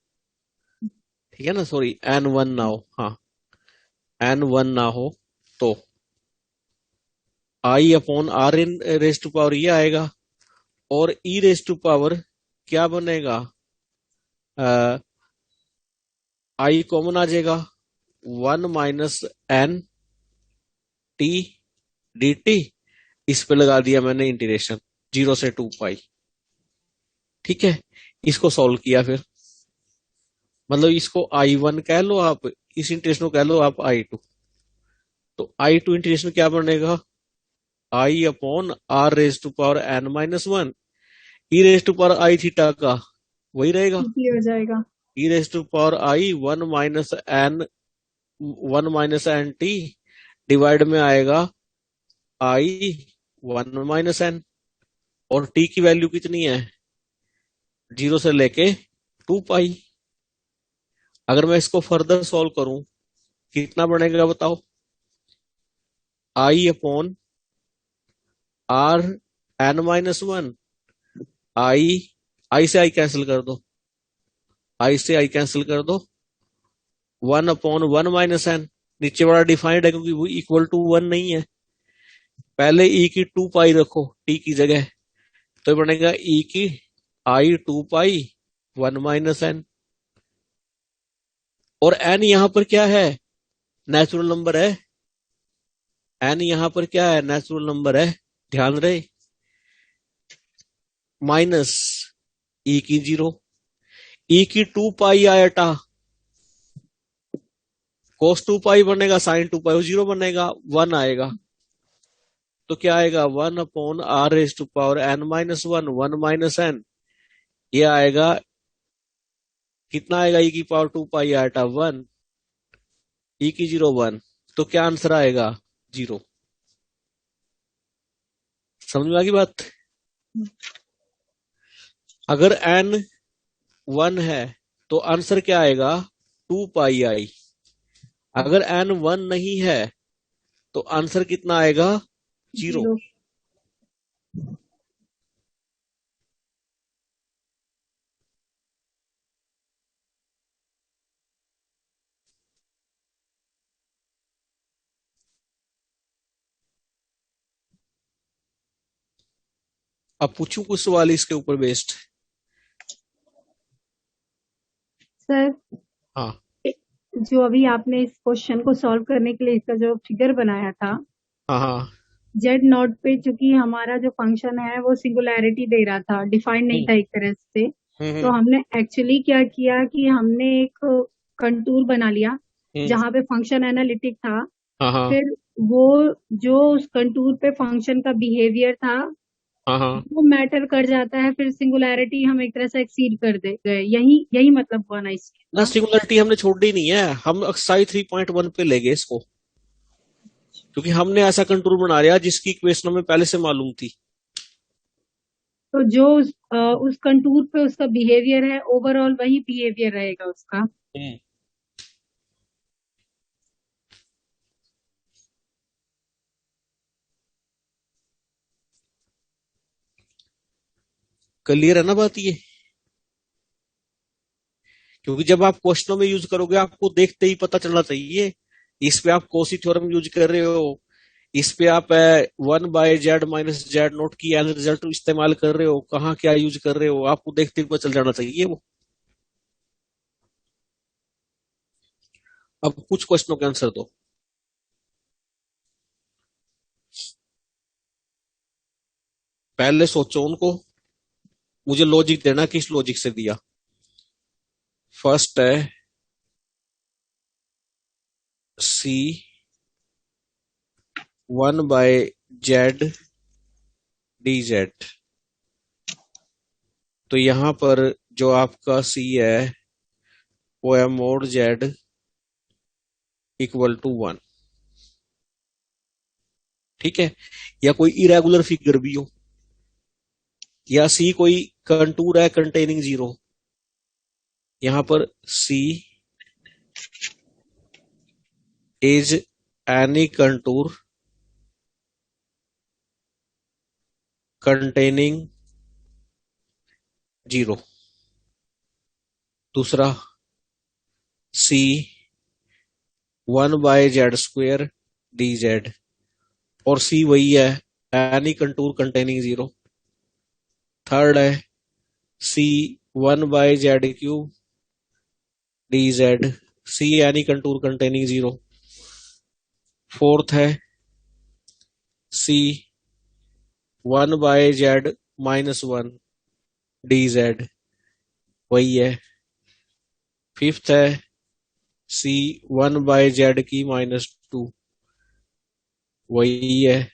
ठीक है ना, सॉरी n1 ना हो, हाँ n1 ना हो तो I upon R N raise to power ये आएगा, और ई रेस टू पावर क्या बनेगा, आई कॉमन आ जाएगा, 1 minus N T D T, इस पे लगा दिया मैंने इंटीग्रेशन 0 से 2 पाई। ठीक है, इसको सॉल्व किया, फिर मतलब इसको I1 कह लो आप, इस इंटीग्रेशन को कह लो आप I2, तो I2 इंटीग्रेशन क्या बनेगा, I upon R raise to power N minus 1, E raise to power I theta का वही रहेगा, हो जाएगा E raise to power I 1 minus N T divide में आएगा आई 1 माइनस एन, और टी की वैल्यू कितनी है, 0 से लेके 2 पाई। अगर मैं इसको फर्दर सॉल्व करूं कितना बनेगा बताओ, आई अपॉन आर एन माइनस 1, आई से आई कैंसिल कर दो, आई से आई कैंसिल कर दो, 1 अपॉन 1 माइनस एन, नीचे वाला डिफाइंड है क्योंकि वो इक्वल टू 1 नहीं है, पहले ई की 2 पाई रखो टी की जगह, तो बनेगा ई की आई 2 पाई 1 माइनस एन, और एन यहां पर क्या है, नेचुरल नंबर है, एन यहां पर क्या है, नेचुरल नंबर है, ध्यान रहे, माइनस ई की 0, ई की 2 पाई आयटा कोस 2 पाई बनेगा, साइन 2 पाई 0 बनेगा, 1 आएगा, तो क्या आएगा 1 upon R raise to power N minus 1, 1 minus N, ये आएगा कितना आएगा, ई की पावर 2 पाई आयटा 1, ई की 0 1, तो क्या आंसर आएगा 0। समझ में आ गई बात। अगर एन 1 है तो आंसर क्या आएगा 2 पाई आई, अगर एन 1 नहीं है तो आंसर कितना आएगा 0। अब पूछूं कुछ सवाल इसके ऊपर बेस्ड। सर हाँ जो अभी आपने इस क्वेश्चन को सॉल्व करने के लिए इसका जो फिगर बनाया था, हाँ हाँ जेड नॉट पे चूंकि हमारा जो फंक्शन है वो सिंगुलैरिटी दे रहा था, डिफाइन नहीं था एक तरह से, तो हमने एक्चुअली क्या किया कि हमने एक कंटूर बना लिया जहाँ पे फंक्शन एनालिटिक था, हाँ फिर वो जो उस कंटूर पे फंक्शन का बिहेवियर था हाँ वो मैटर कर जाता है, फिर सिंगुलैरिटी हम एक तरह से एक्सीड कर दे गए, यही मतलब हुआ ना इसके। ना, सिंगुलरिटी हमने छोड़ दी नहीं है, हम एक्सरसाइज 3.1 पे ले गए इसको, क्योंकि हमने ऐसा कंट्रोल बना लिया जिसकी इक्वेशन हमें पहले से मालूम थी। तो जो उस कंटूर पे उसका बिहेवियर है ओवरऑल वही बिहेवियर रहेगा उसका। क्लियर है ना बात ये, क्योंकि जब आप क्वेश्चनों में यूज करोगे आपको देखते ही पता चलना चाहिए, इस पे आप कोसी थ्योरम यूज कर रहे हो, इस पे आप 1 by Z minus Z note की एज रिजल्ट इस्तेमाल कर रहे हो, कहाँ क्या यूज कर रहे हो आपको देखते ही पता चल जाना चाहिए वो। अब कुछ क्वेश्चनों के आंसर दो। पहले सोचो उनको, मुझे लॉजिक देना किस लॉजिक से दिया। फर्स्ट है सी 1 बाय जेड डी जेड, तो यहां पर जो आपका सी है वो है मोड जेड इक्वल टू 1, ठीक है, या कोई इरेगुलर फिगर भी हो, या सी कोई कंटूर है कंटेनिंग 0, यहां पर C is any contour containing 0। दूसरा C 1 by Z square D Z, और सी वही है, any contour containing zero. Third है C 1/z³ dz, C any contour containing zero. Fourth है सी 1/z-1 dz, वही है। फिफ्थ है सी 1/z⁻², वही है।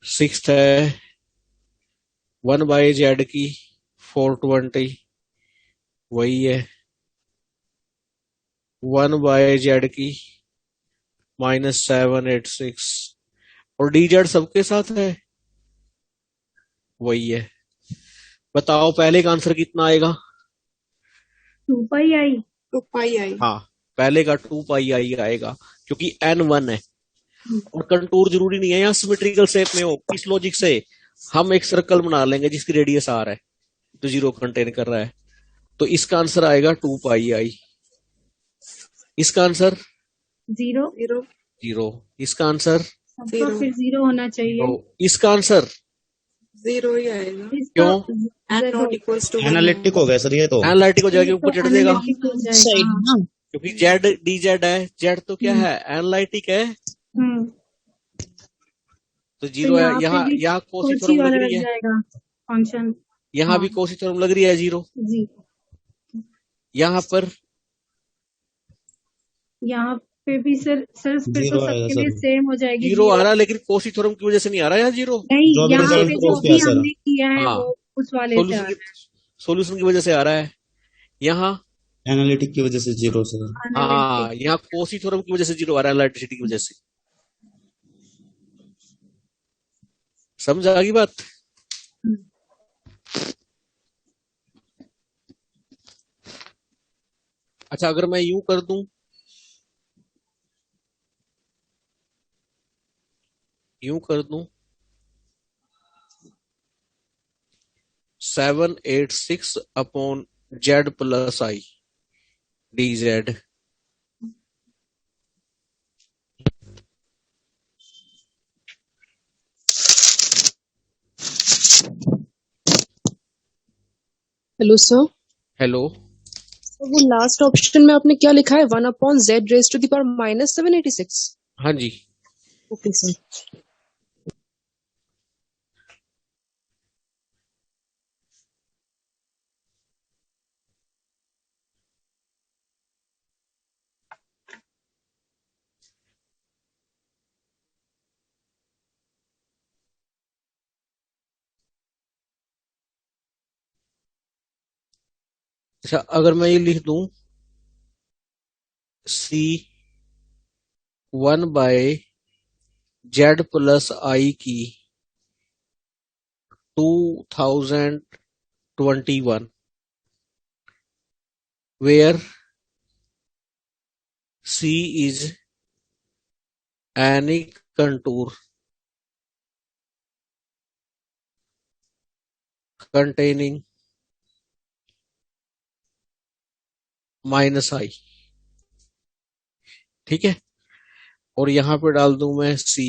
सिक्स्थ है 1/z⁴20, वही है। 1/z⁻786 और dz सबके साथ है, वही है। बताओ पहले का आंसर कितना आएगा? 2πi। 2πi। हाँ, पहले का 2πi आएगा क्योंकि n1 है और कंटूर जरूरी नहीं है यहाँ सिमेट्रिकल शेप में हो। इस लॉजिक से हम एक सर्कल बना लेंगे जिसकी रेडियस r है, तो जीरो कंटेन कर रहा है, तो इसका आंसर आएगा 2πi। इसका आंसर जीरो। जीरो। इसका आंसर सबका फिर जीरो होना चाहिए। तो इसका आंसर जीरो ही आएगा। इसका n not equals to analytic हो गया सर ये तो। एनालिटिक हो जाएगा, ऊपर चढ़ देगा analytic हो जाएगा। क्योंकि जेड dz है, जेड तो क्या है, एनालिटिक है, तो जीरो है। यहाँ यहाँ कोसी कोची थ्योरम लग वाला रही लग है, जाएगा फंक्शन। यहाँ भी कोसी थ्योरम लग रही है जीरो। जी, यहाँ पर यहाँ पे भी सर फिर तो जीरो आएगा सबके लिए सर। सेम हो जाएगी। जीरो आ रहा है, लेकिन कोसी थ्योरम की वजह से नहीं आ रहा है यहाँ जीरो। नहीं, जो अभी यहाँ result पे proof जो किया भी सर। हमने किया है हाँ, वो उस वाले से आ रहा है। सोल्यूशन की वजह से आ रहा है। यहाँ एनालिटिक की वजह से जीरो सर। हाँ, यहाँ कोसी थ्योरम की वजह से जीरो आ रहा है, इलेक्ट्रिसिटी की वजह से। समझ आ गई बात? अच्छा, अगर मैं यूं कर दूं, यूं कर दूं 786/z+i dz, hello sir. Hello. वो लास्ट ऑप्शन में आपने क्या लिखा है? 1/z⁻⁻786। हाँ जी। Okay sir. अच्छा, अगर मैं ये लिख दूं c 1/z+i की 2021, where c is any contour containing -i, ठीक है। और यहां पे डाल दूं मैं c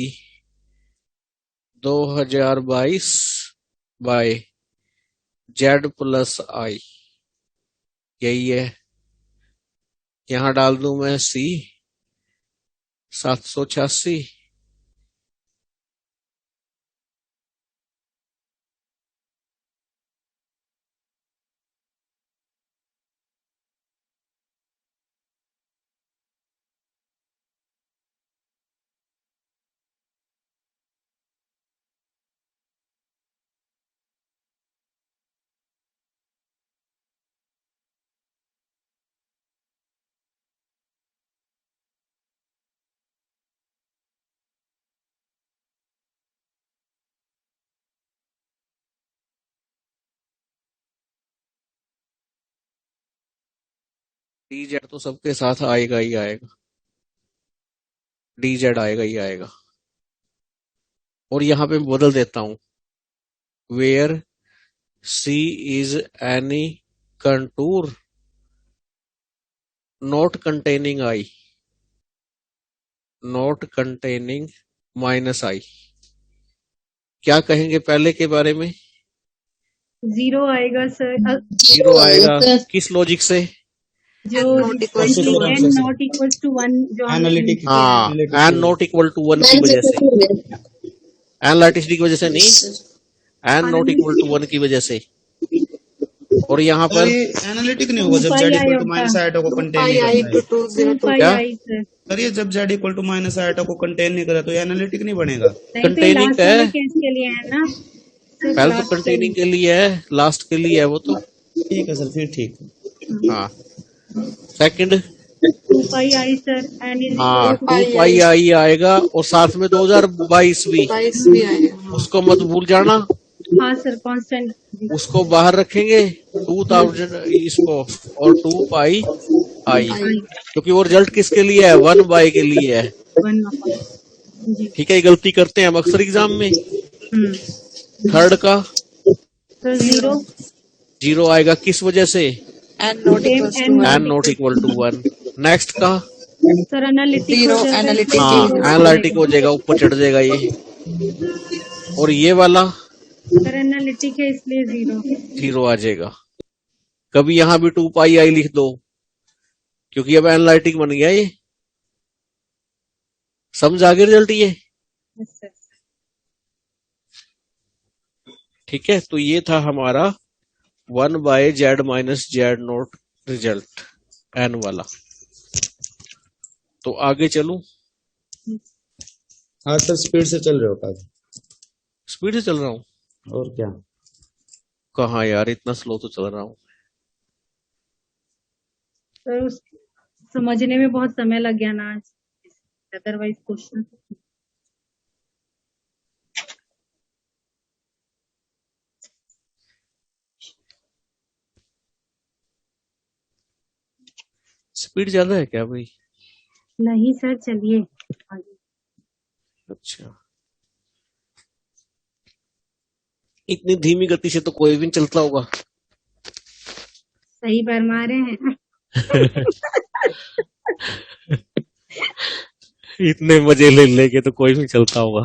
2022/z+i, यही है। यहां डाल दूं मैं c 786, dz तो सबके साथ आएगा ही आएगा, dz आएगा ही आएगा। और यहां पे बदल देता हूं, where c is any contour not containing i, not containing minus I. क्या कहेंगे पहले के बारे में? जीरो आएगा सर। जीरो आएगा किस लॉजिक से? जो n नॉट इक्वल टू 1 जो हमने एनालिटिक हाँ, एन नॉट इक्वल टू 1 की वजह से, एनालिटिसिटी की वजह से नहीं, एन नॉट इक्वल टू 1 की वजह से। और यहाँ पर एनालिटिक नहीं होगा जब z equal to minus iota को कंटेन नहीं करता है। क्या? सर ये जब z equal to minus iota को कंटेन नहीं करा तो एनालिटिक नहीं बनेगा। कंटेनिंग है, के लिए है ना, पहले तो कंटेनिंग के लिए है, लास्ट के लिए है वो तो। ठीक है सर, फिर ठीक है। हाँ, सेकंड 2 पाई आई सर, n हाँ 2 पाई आई आएगा और साथ में 2022 भी आएगा। उसको मत भूल जाना। हाँ सर, कांस्टेंट उसको बाहर रखेंगे 2000 इसको और 2 पाई आई, क्योंकि वो रिजल्ट किसके लिए है? 1 बाई के लिए है। ठीक है, ये गलती करते हैं हम अक्सर एग्जाम में। थर्ड का सर जीरो, जीरो आएगा किस वजह से? N not equal to 1। n not equal to 1। Next का सर एनालिटिक हाँ, एनालिटिक हो जाएगा, ऊपर चढ़ जाएगा ये। और ये वाला सर एनालिटिक है इसलिए जीरो आ जाएगा। कभी यहाँ भी 2 पाई आई लिख दो, क्योंकि अब एनालिटिक बन गया ये। समझ आ गया रिजल्ट ये? ठीक है, तो ये था हमारा 1 by Z minus Z not result N वाला। तो आगे चलूं? हाँ सर, स्पीड से चल रहे हो काफी। स्पीड से चल रहा हूँ? और क्या? कहाँ यार, इतना स्लो तो चल रहा हूँ। सर समझने में बहुत समय लग गया ना आज, अदरवाइज क्वेश्चन। स्पीड ज्यादा है क्या भाई? नहीं सर, चलिए आगे। अच्छा, इतनी धीमी गति से तो कोई भी नहीं चलता होगा। सही फरमा रहे हैं। इतने मजे ले लेके तो कोई भी चलता होगा,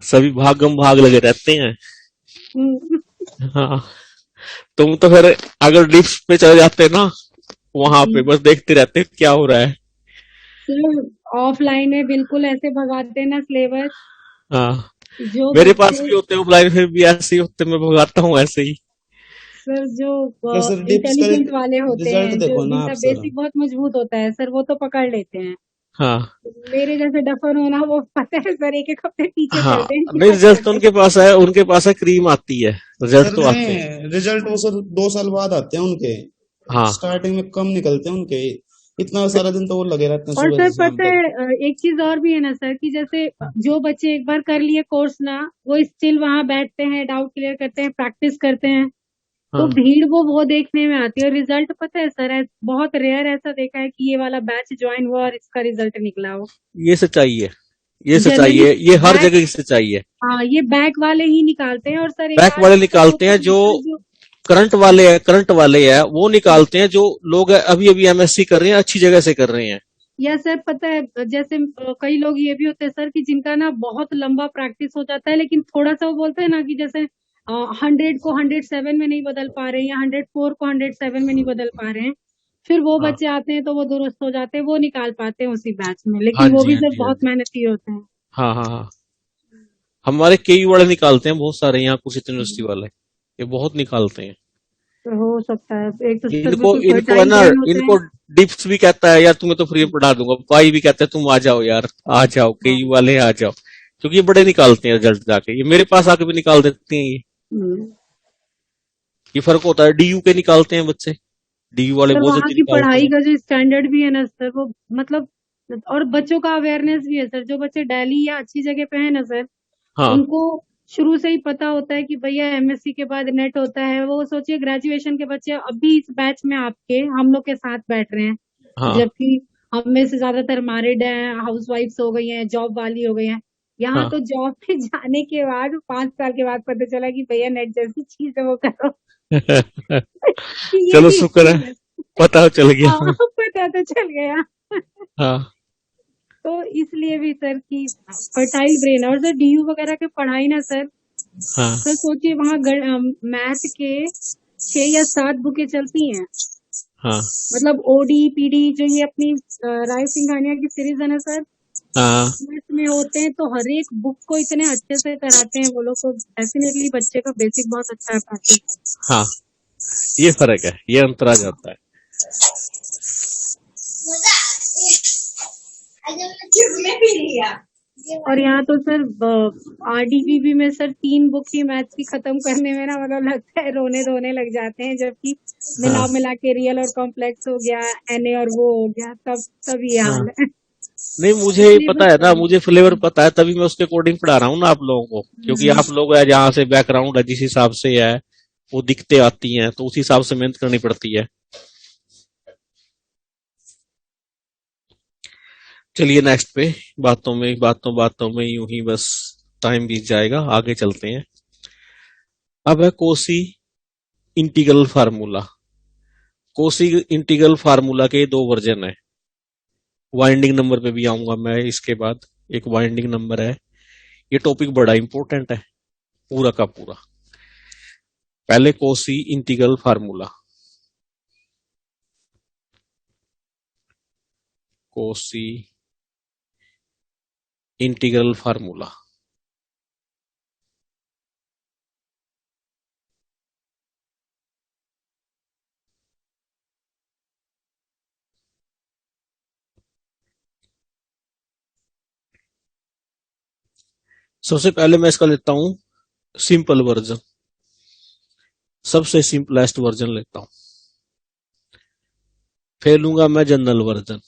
सभी भागम भाग लगे रहते हैं। हाँ, तुम तो फिर अगर डिप्स पे चले जाते ना, वहां पे बस देखते रहते क्या हो रहा है। ऑफलाइन में बिल्कुल ऐसे भगाते ना सिलेबस। हाँ, जो मेरे पास भी होते हैं ऑफलाइन, फिर भी ऐसे ही होते, मैं भगाता हूँ ऐसे ही। सर जो सर डिप्स इंटेलिजेंट वाले होते हैं, रिजल्ट जो देखो ना जिनका आप सर। बेसिक बहुत मजबूत होता है सर, वो तो पकड़ लेते हैं। हाँ मेरे जैसे डफर होना, वो पता है सर, एक हफ्ते पीछे हाँ, चलते हैं। नहीं रिजल्ट तो उनके पास है क्रीम आती है, रिजल्ट तो आते हैं। रिजल्ट वो सर 2 साल बाद आते हैं उनके। हाँ, स्टार्टिंग में कम निकलते हैं उनके, इतना सारा दिन तो वो लगे रहते हैं और सुबह सर से शाम पता है एक चीज और भी है ना सर, कि जैसे जो बच्चे एक बार कर लिए कोर्स ना, वो स्टिल वहां बैठते हैं, डाउट क्लियर करते हैं, प्रैक्टिस करते हैं। तो हाँ, भीड़ वो देखने में आती है। और रिजल्ट पता है सर, बहुत रेयर ऐसा देखा है कि ये वाला बैच ज्वाइन हुआ और इसका रिजल्ट निकला हो। ये सच्चाई है, ये सच्चाई है, ये हर जगह की सच्चाई है। हाँ, ये बैक वाले ही निकालते हैं। और सर बैक वाले निकालते हैं, जो करंट वाले हैं वो निकालते हैं, जो लोग अभी अभी एमएससी कर रहे हैं, अच्छी जगह से कर रहे हैं। या सर पता है, जैसे कई लोग ये भी होते हैं सर, कि जिनका ना बहुत लंबा प्रैक्टिस हो जाता है, लेकिन थोड़ा सा वो बोलते हैं ना कि जैसे 100 को 107 में नहीं बदल पा रहे हैं, या 104 को 107 में नहीं बदल पा रहे हैं, फिर वो हाँ, बच्चे आते हैं तो वो दुरुस्त हो जाते हैं, वो निकाल पाते हैं उसी बैच में। हाँ लेकिन वो जी, भी हाँ सर जी, हाँ बहुत जी। मेहनती होते हैं। हाँ हाँ हाँ, हमारे कई वाले निकालते हैं, बहुत सारे यहाँ कुछ यूनिवर्सिटी वाले, ये बहुत निकालते हैं। तो हो सकता है एक तो सर इनको बिल्कुल इनको है ना, fertile brain होते इनको हैं। डिप्स भी कहता है यार, तुम्हें तो फ्री पढ़ा दूंगा, पाई भी कहता है तुम आ जाओ यार, आ जाओ, कई वाले आ जाओ, क्योंकि ये बड़े निकालते हैं रिजल्ट जाके, ये मेरे पास आके भी निकाल देते हैं। ये फर्क होता है, डीयू के निकालते हैं बच्चे, डीयू वाले सर बहुत वहाँ जल्दी की निकालते पढ़ाई हैं। का जो स्टैंडर्ड भी है ना सर, वो मतलब, और बच्चों का अवेयरनेस भी है सर। जो बच्चे दिल्ली या अच्छी जगह पे है ना सर, हाँ उनको शुरू से ही पता होता है कि भैया एमएससी के बाद नेट होता है। वो सोचिए ग्रेजुएशन के बच्चे अभी इस बैच में आपके हम लोग के साथ बैठ रहे हैं, हाँ जबकि हम में से ज्यादातर मैरिड हैं, हाउस वाइफ्स हो गई हैं, जॉब वाली हो गई हैं। यहाँ हाँ। तो जॉब पे जाने के बाद 5 साल के बाद पता चला कि भैया नेट जैसी चीज है वो करो। चलो शुक्र है, पता चल गया। हाँ, पता तो चल गया। हाँ, तो इसलिए भी सर की फर्टाइल ब्रेन। और सर डीयू वगैरह के पढ़ाई ना सर, हाँ सर सोचिए वहाँ मैथ के 6 या 7 बुकें चलती हैं। हाँ मतलब ओडी पीडी जो ये अपनी राय सिंघानिया की सीरीज है ना सर, हाँ इसमें होते हैं, तो हर एक बुक को इतने अच्छे से कराते हैं वो लोग, तो डेफिनेटली बच्चे का बेसिक बहुत अच्छा है प्रैक्टिस। हाँ, ये फर्क है, ये अंतर आ जाता है। और यहाँ तो सर आरडीबीबी में सर 3 बुक ही मैथ की खत्म करने में ना मतलब लगता है रोने धोने लग जाते हैं, जबकि मिला हाँ मिला के रियल और कॉम्प्लेक्स हो गया, एनए और वो हो गया, तब ये हाँ, हाल है। नहीं मुझे इसलिए पता है ना, मुझे फ्लेवर पता है, तभी मैं उसके अकॉर्डिंग पढ़ा रहा हूँ ना आप लोगों को, क्योंकि आप लोग है जहाँ से बैकग्राउंड है, जिस हिसाब से है वो दिखते आती हैं, तो उस हिसाब से मेहनत करनी पड़ती है। चलिए नेक्स्ट पे, बातों में यूं ही बस टाइम बीत जाएगा, आगे चलते हैं। अब है Kosi integral formula. Kosi integral formula के 2 वर्जन है। वाइंडिंग नंबर पे भी आऊंगा मैं इसके बाद, एक वाइंडिंग नंबर है। ये टॉपिक बड़ा इंपॉर्टेंट है पूरा का पूरा। पहले Kosi integral formula, Kosi integral formula. सबसे पहले मैं इसका लेता हूं सिंपल वर्जन, सबसे सिंपलेस्ट वर्जन लेता हूं। फिर लूंगा मैं जनरल वर्जन,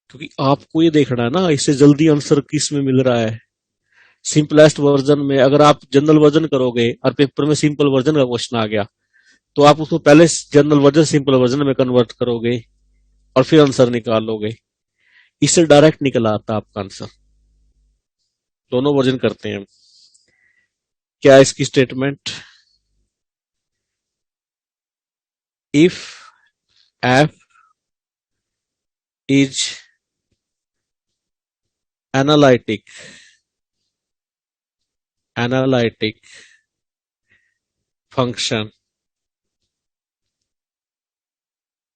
क्योंकि आपको ये देखना है ना इससे जल्दी आंसर किस में मिल रहा है। सिंपलेस्ट वर्जन में अगर आप जनरल वर्जन करोगे और पेपर में सिंपल वर्जन का क्वेश्चन आ गया, तो आप उसको पहले जनरल वर्जन सिंपल वर्जन में कन्वर्ट करोगे और फिर आंसर निकालोगे। इससे डायरेक्ट निकल आता आपका आंसर। दोनों वर्जन करते हैं। क्या है इसकी statement? If F is analytic function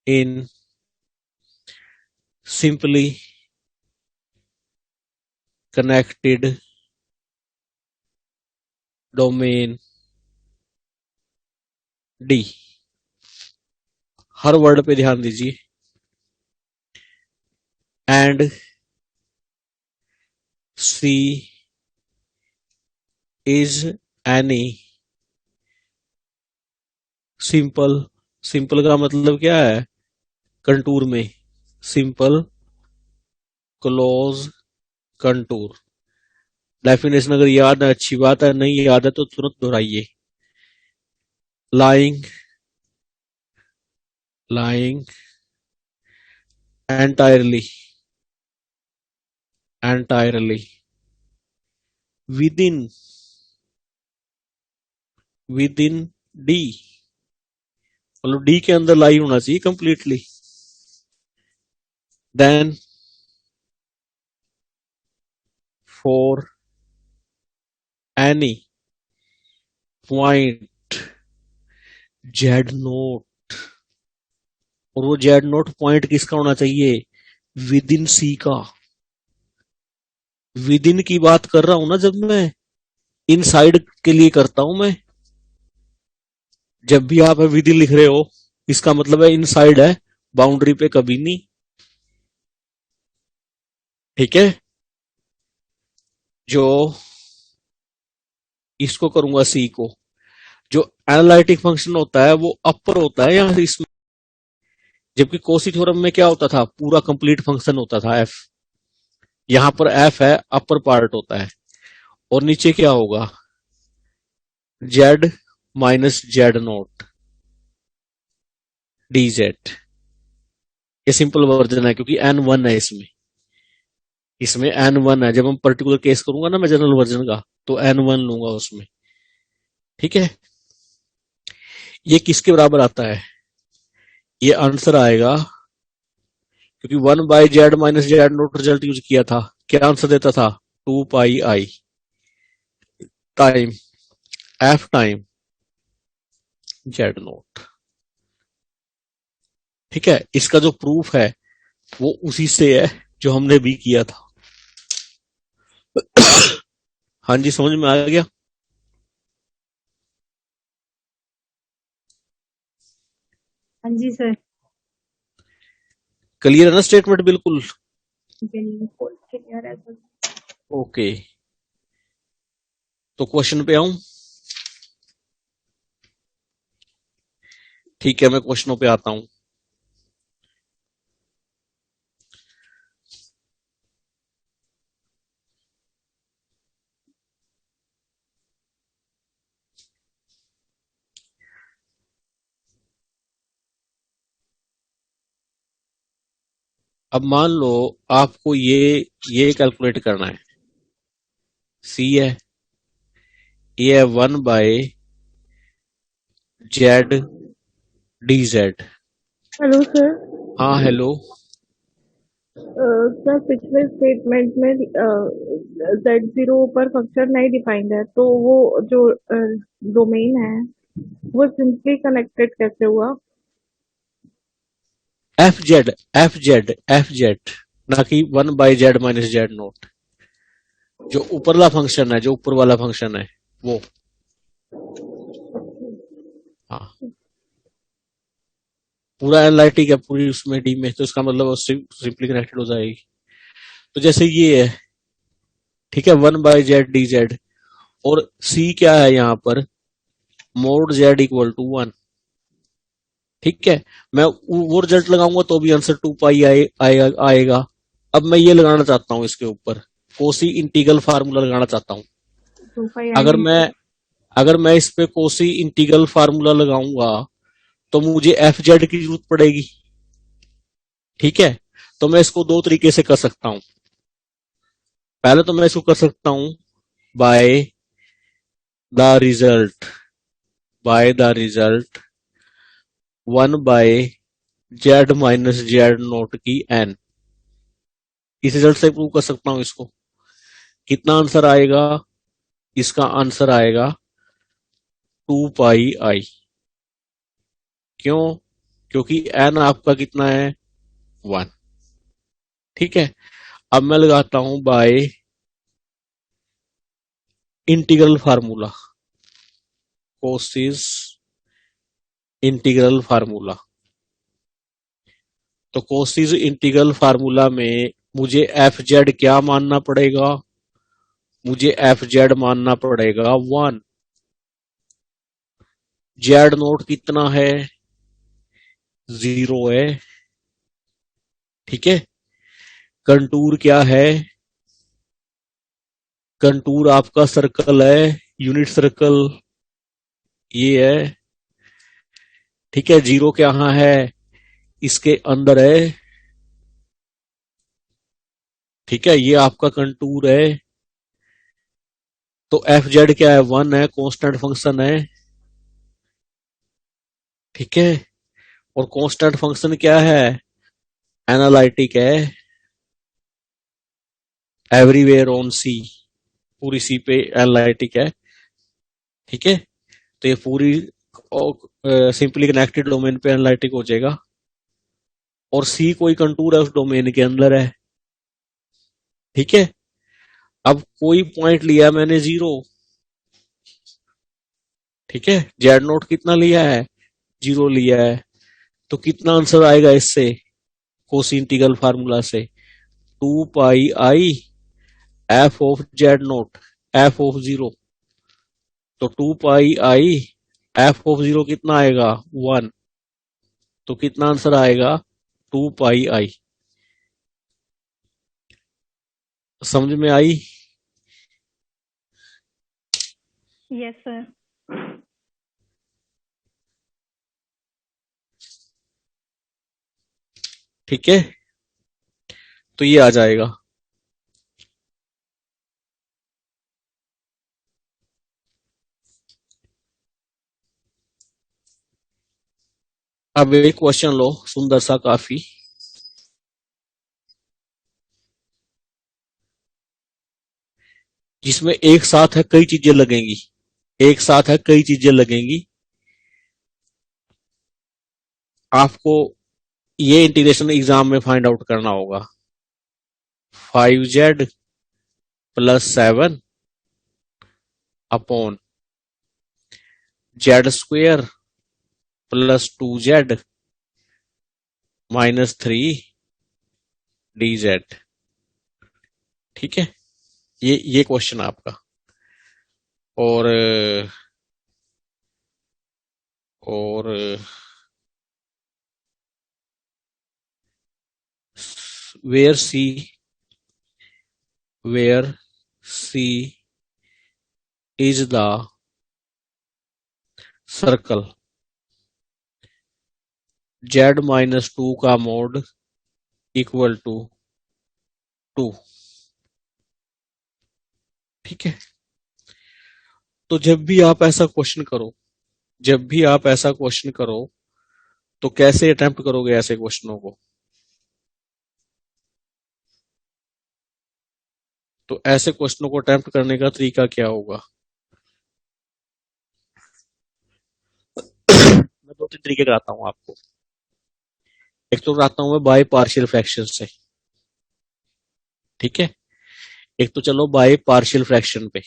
in simply connected domain D। Her word पे ध्यान दीजिए। And C is any simple का मतलब क्या है? कंटूर में सिंपल क्लोज कंटूर। डेफिनेशन अगर याद है अच्छी बात है, नहीं याद है तो तुरंत दोहराइए। lying entirely within D, मतलब डी के अंदर लाई होना चाहिए completely. Then for any point Z not, और वो जेड नोट पॉइंट किसका होना चाहिए? विद इन सी का। विद इन की बात कर रहा हूं ना जब मैं, इनसाइड के लिए करता हूं मैं। जब भी आप विद इन लिख रहे हो इसका मतलब है इनसाइड है, बाउंड्री पे कभी नहीं। ठीक है, जो इसको करूंगा सी को, जो एनालिटिक फंक्शन होता है वो अपर होता है यहां इसमें, जबकि कोसी थ्योरम में क्या होता था? पूरा कंप्लीट फंक्शन होता था एफ। यहां पर एफ है, अपर पार्ट होता है, और नीचे क्या होगा? Z minus Z note D Z. ये सिंपल वर्जन है क्योंकि एन वन है इसमें एन वन है। जब हम पर्टिकुलर केस करूंगा ना मैं जनरल वर्जन का, तो एन वन लूंगा उसमें। ठीक है, ये किसके बराबर आता है? ये आंसर आएगा क्योंकि 1/z-z नोट रिजल्ट यूज किया था, क्या आंसर देता था? 2πi time f time z note. ठीक है, इसका जो प्रूफ है वो उसी से है जो हमने भी किया था। हाँ जी, समझ में आ गया? हाँ जी सर। क्लियर है ना स्टेटमेंट? बिल्कुल बिल्कुल क्लियर है सर। ओके, तो क्वेश्चन पे आऊं? ठीक है, मैं क्वेश्चनों पे आता हूं। अब मान लो आपको ये कैलकुलेट करना है। सी है, ये है 1/z/dz। Hello sir. हाँ हेलो। सर पिछले स्टेटमेंट में Z0 पर फंक्शन नहीं डिफाइंड है, तो वो जो डोमेन है वो सिंपली कनेक्टेड कैसे हुआ? f z ना कि 1/z-z नोट। जो ऊपरला फंक्शन है, जो ऊपर वाला फंक्शन है वो। हाँ, पूरा एनालिटिक है पूरी उसमें डी में, तो इसका मतलब सिंपली कनेक्टेड हो जाएगी। तो जैसे ये है, ठीक है, 1/z-dz, और c क्या है यहाँ पर? Mod z equal to 1। ठीक है, मैं वो रिजल्ट लगाऊंगा तो भी आंसर 2π आएगा। अब मैं ये लगाना चाहता हूँ इसके ऊपर, कोसी इंटीग्रल फार्मूला लगाना चाहता हूँ। 2πi अगर मैं इस पे कोसी इंटीग्रल फार्मूला लगाऊंगा तो मुझे fz की जरूरत पड़ेगी। ठीक है, तो मैं इसको दो तरीके से कर सकता हूं। पहले तो मैं इसको कर सकता हूं by the result 1/z-z note की n। इस रिजल्ट से प्रूव कर सकता हूं इसको। कितना आंसर आएगा? इसका आंसर आएगा 2πi। क्यों? क्योंकि n आपका कितना है? 1। ठीक है, अब मैं लगाता हूं बाय इंटीग्रल फार्मूला, कोसिस इंटीग्रल फार्मूला। तो कोसिस इंटीग्रल फार्मूला में मुझे fz क्या मानना पड़ेगा? मुझे fz मानना पड़ेगा 1। z नोट कितना है? 0 है। ठीक है, कंटूर क्या है? कंटूर आपका सर्कल है, यूनिट सर्कल ये है। ठीक है, 0 कहाँ है? इसके अंदर है। ठीक है, ये आपका कंटूर है। तो fz क्या है? 1 है, कांस्टेंट फंक्शन है। ठीक है, और कांस्टेंट फंक्शन क्या है? एनालिटिक है, एवरीवेयर ऑन सी, पूरी सी पे एनालिटिक है। ठीक है, तो ये पूरी सिंपली कनेक्टेड डोमेन पे एनालिटिक हो जाएगा, और सी कोई कंटूर है उस डोमेन के अंदर है। ठीक है, अब कोई पॉइंट लिया मैंने 0। ठीक है, जेड नोट कितना लिया है? 0 लिया है। तो कितना आंसर आएगा इससे, कोस इंटीग्रल फार्मूला से? 2πi f of Z note, f of 0। तो 2πi f ऑफ 0 कितना आएगा? 1। तो कितना आंसर आएगा? 2πi। समझ में आई? Yes sir. ठीक है, तो ये आ जाएगा। अब एक क्वेश्चन लो, सुंदर सा काफी। जिसमें एक साथ है कई चीजें लगेंगी, एक साथ है कई चीजें लगेंगी। आपको ये इंटीग्रेशन एग्जाम में फाइंड आउट करना होगा। 5z plus 7 upon z square plus 2z minus 3 dz। ठीक है, ये क्वेश्चन आपका। और where C is the circle, z minus 2 का मोड इक्वल टू 2। ठीक है, तो जब भी आप ऐसा क्वेश्चन करो, तो कैसे अटेम्प्ट करोगे ऐसे क्वेश्चनों को? तो ऐसे क्वेश्चनों को अटेम्प्ट करने का तरीका क्या होगा? मैं 2-3 तरीके कराता हूं आपको। एक तो कराता हूं मैं बाय पार्शियल फ्रैक्शन से। ठीक है, एक तो चलो बाय पार्शियल फ्रैक्शन पे,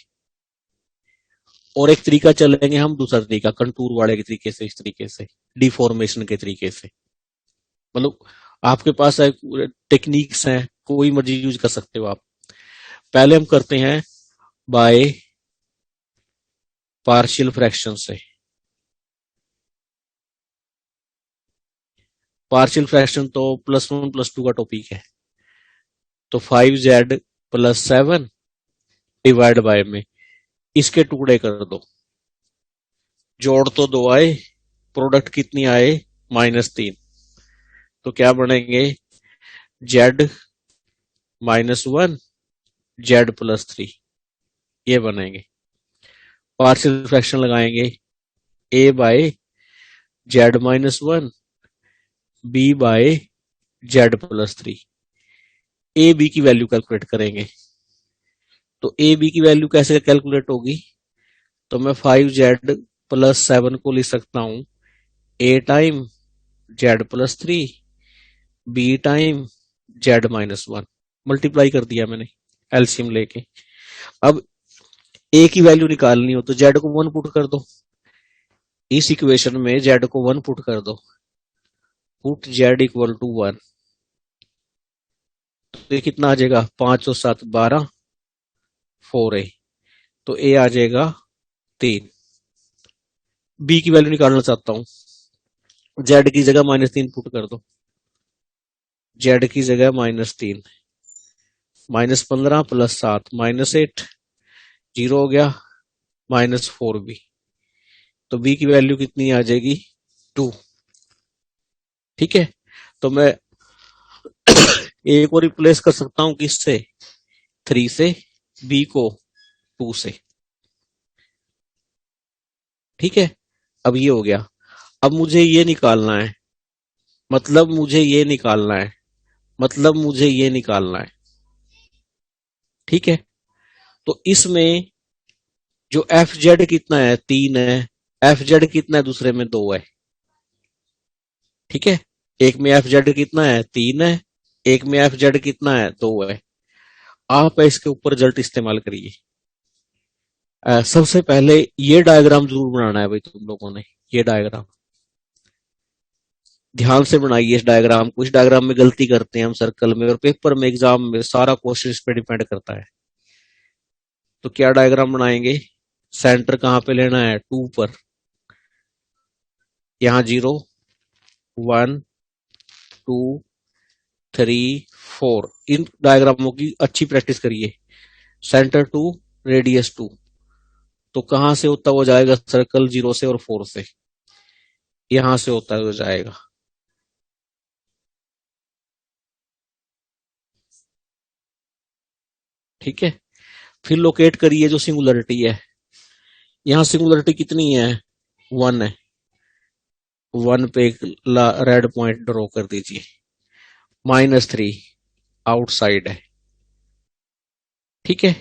और एक तरीका चलेंगे हम दूसरा तरीका कंटूर वाले के तरीके से, इस तरीके से डिफॉर्मेशन के तरीके से। मतलब आपके पास टेक्निक्स हैं, कोई मर्जी यूज कर सकते हो आप। पहले हम करते हैं बाय पार्शियल फ्रैक्शन से। पार्शियल फ्रैक्शन तो +1 +2 का टॉपिक है। तो 5z प्लस 7 डिवाइड बाय में इसके टुकड़े कर दो, जोड़ तो 2 आए, प्रोडक्ट कितनी आए -3। तो क्या बनेंगे z -1 z प्लस 3, ये बनेंगे। पार्शियल फ्रैक्शन लगाएंगे a by z -1 b by z plus 3। A B की वैल्यू कैलकुलेट करेंगे। तो ए बी की वैल्यू कैसे कैलकुलेट होगी? तो मैं 5z प्लस 7 को लिख सकता हूं a time z plus 3 b time z -1, multiply कर दिया मैंने एलसीएम लेके। अब a की वैल्यू निकालनी हो तो z को 1 पुट कर दो, इस इक्वेशन में z को 1 पुट कर दो, पुट z इक्वल टू 1। तो ये कितना आ जाएगा 5 और 7 12 4a, तो a आ जाएगा 3। b की वैल्यू निकालना चाहता हूं, z की जगह -3 पुट कर दो, z की जगह -3, -15 प्लस 7 -8 0 हो गया, -4b। तो b की वैल्यू कितनी आ जाएगी 2। ठीक है, तो मैं a को रिप्लेस कर सकता हूं किससे? 3 से, b को 2 से। ठीक है, अब ये हो गया। अब मुझे ये निकालना है, मतलब मुझे ये निकालना है। ठीक है, तो इसमें जो fz कितना है 3 है, fz कितना है दूसरे में 2 है। ठीक है, एक में fz कितना है 3 है, एक में fz कितना है 2 है। आप इसके ऊपर रिजल्ट इस्तेमाल करिए। सबसे पहले ये डायग्राम जरूर बनाना है भाई तुम लोगों ने। ये डायग्राम ध्यान से बनाइए इस डायग्राम को। इस डायग्राम में गलती करते हैं हम सर्कल में, और पेपर में एग्जाम में सारा क्वेश्चन इस पे डिपेंड करता है। तो क्या डायग्राम बनाएंगे? सेंटर कहां पे लेना है 2 पर, यहां 0 1 2 3 4। इन डायग्रामों की अच्छी प्रैक्टिस करिए। सेंटर 2 रेडियस 2, तो कहां से होता हुआ जाएगा सर्कल? 0 से और 4 से, यहां से होता हुआ जाएगा। ठीक है, फिर लोकेट करिए जो सिंगुलरिटी है। यहां सिंगुलरिटी कितनी है? 1 है। 1 पे एक रेड पॉइंट ड्रॉ कर दीजिए। -3 आउटसाइड है। ठीक है,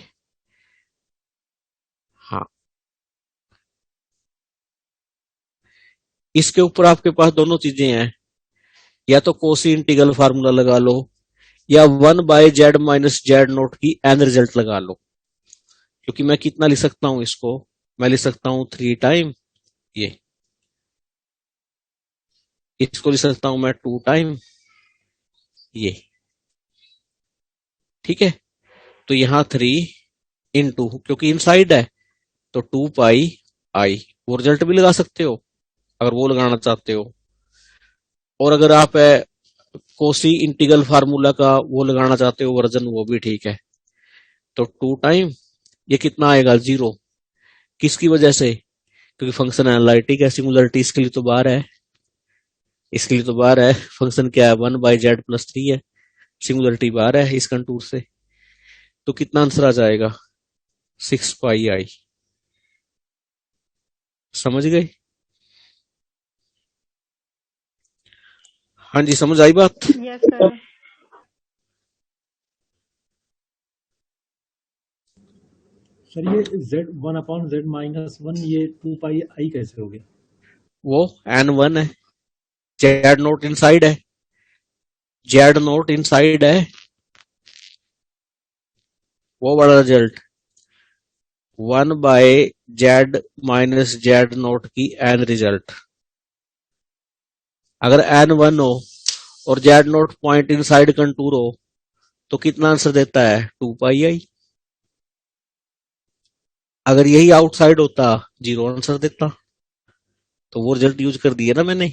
इसके ऊपर आपके पास दोनों चीजें हैं, या तो कोसी इंटीग्रल फार्मूला लगा लो या 1/z माइनस जेड नोट की एन रिजल्ट लगा लो। क्योंकि मैं कितना लिख सकता हूं इसको, मैं लिख सकता हूं 3 टाइम ये, इसको लिख सकता हूं मैं 2 टाइम ये। ठीक है, तो यहां 3 इंटू, क्योंकि इनसाइड है तो 2 पाई आई। वो रिजल्ट भी लगा सकते हो अगर वो लगाना चाहते हो, और अगर आप कोसी इंटीग्रल फार्मूला का वो लगाना चाहते हो वर्जन, वो भी ठीक है। तो 2 टाइम ये कितना आएगा 0, किसकी वजह से, क्योंकि फंक्शन एनालिटिक है, सिंगुलरिटी इसके लिए तो बाहर है, इसके लिए तो बाहर है। फंक्शन क्या है 1/z + 3 है, सिंगुलरिटी बाहर है इस कंटूर से। तो कितना आंसर आ जाएगा 6 पाई आई। समझ गए? हाँ जी, समझ आई बात? Yes sir. सर ये z1/z-1 ये 2 पाई आई कैसे हो गया? वो n1 है, जेड नोट इनसाइड है, जेड नोट इनसाइड है, वो बड़ा result 1/z minus Z note की एन रिजल्ट। अगर n1 हो और Z naught point inside contour हो तो कितना आंसर देता है 2 पाई आई। अगर यही आउटसाइड होता 0 आंसर देता। तो वो रिजल्ट यूज कर दिया ना मैंने।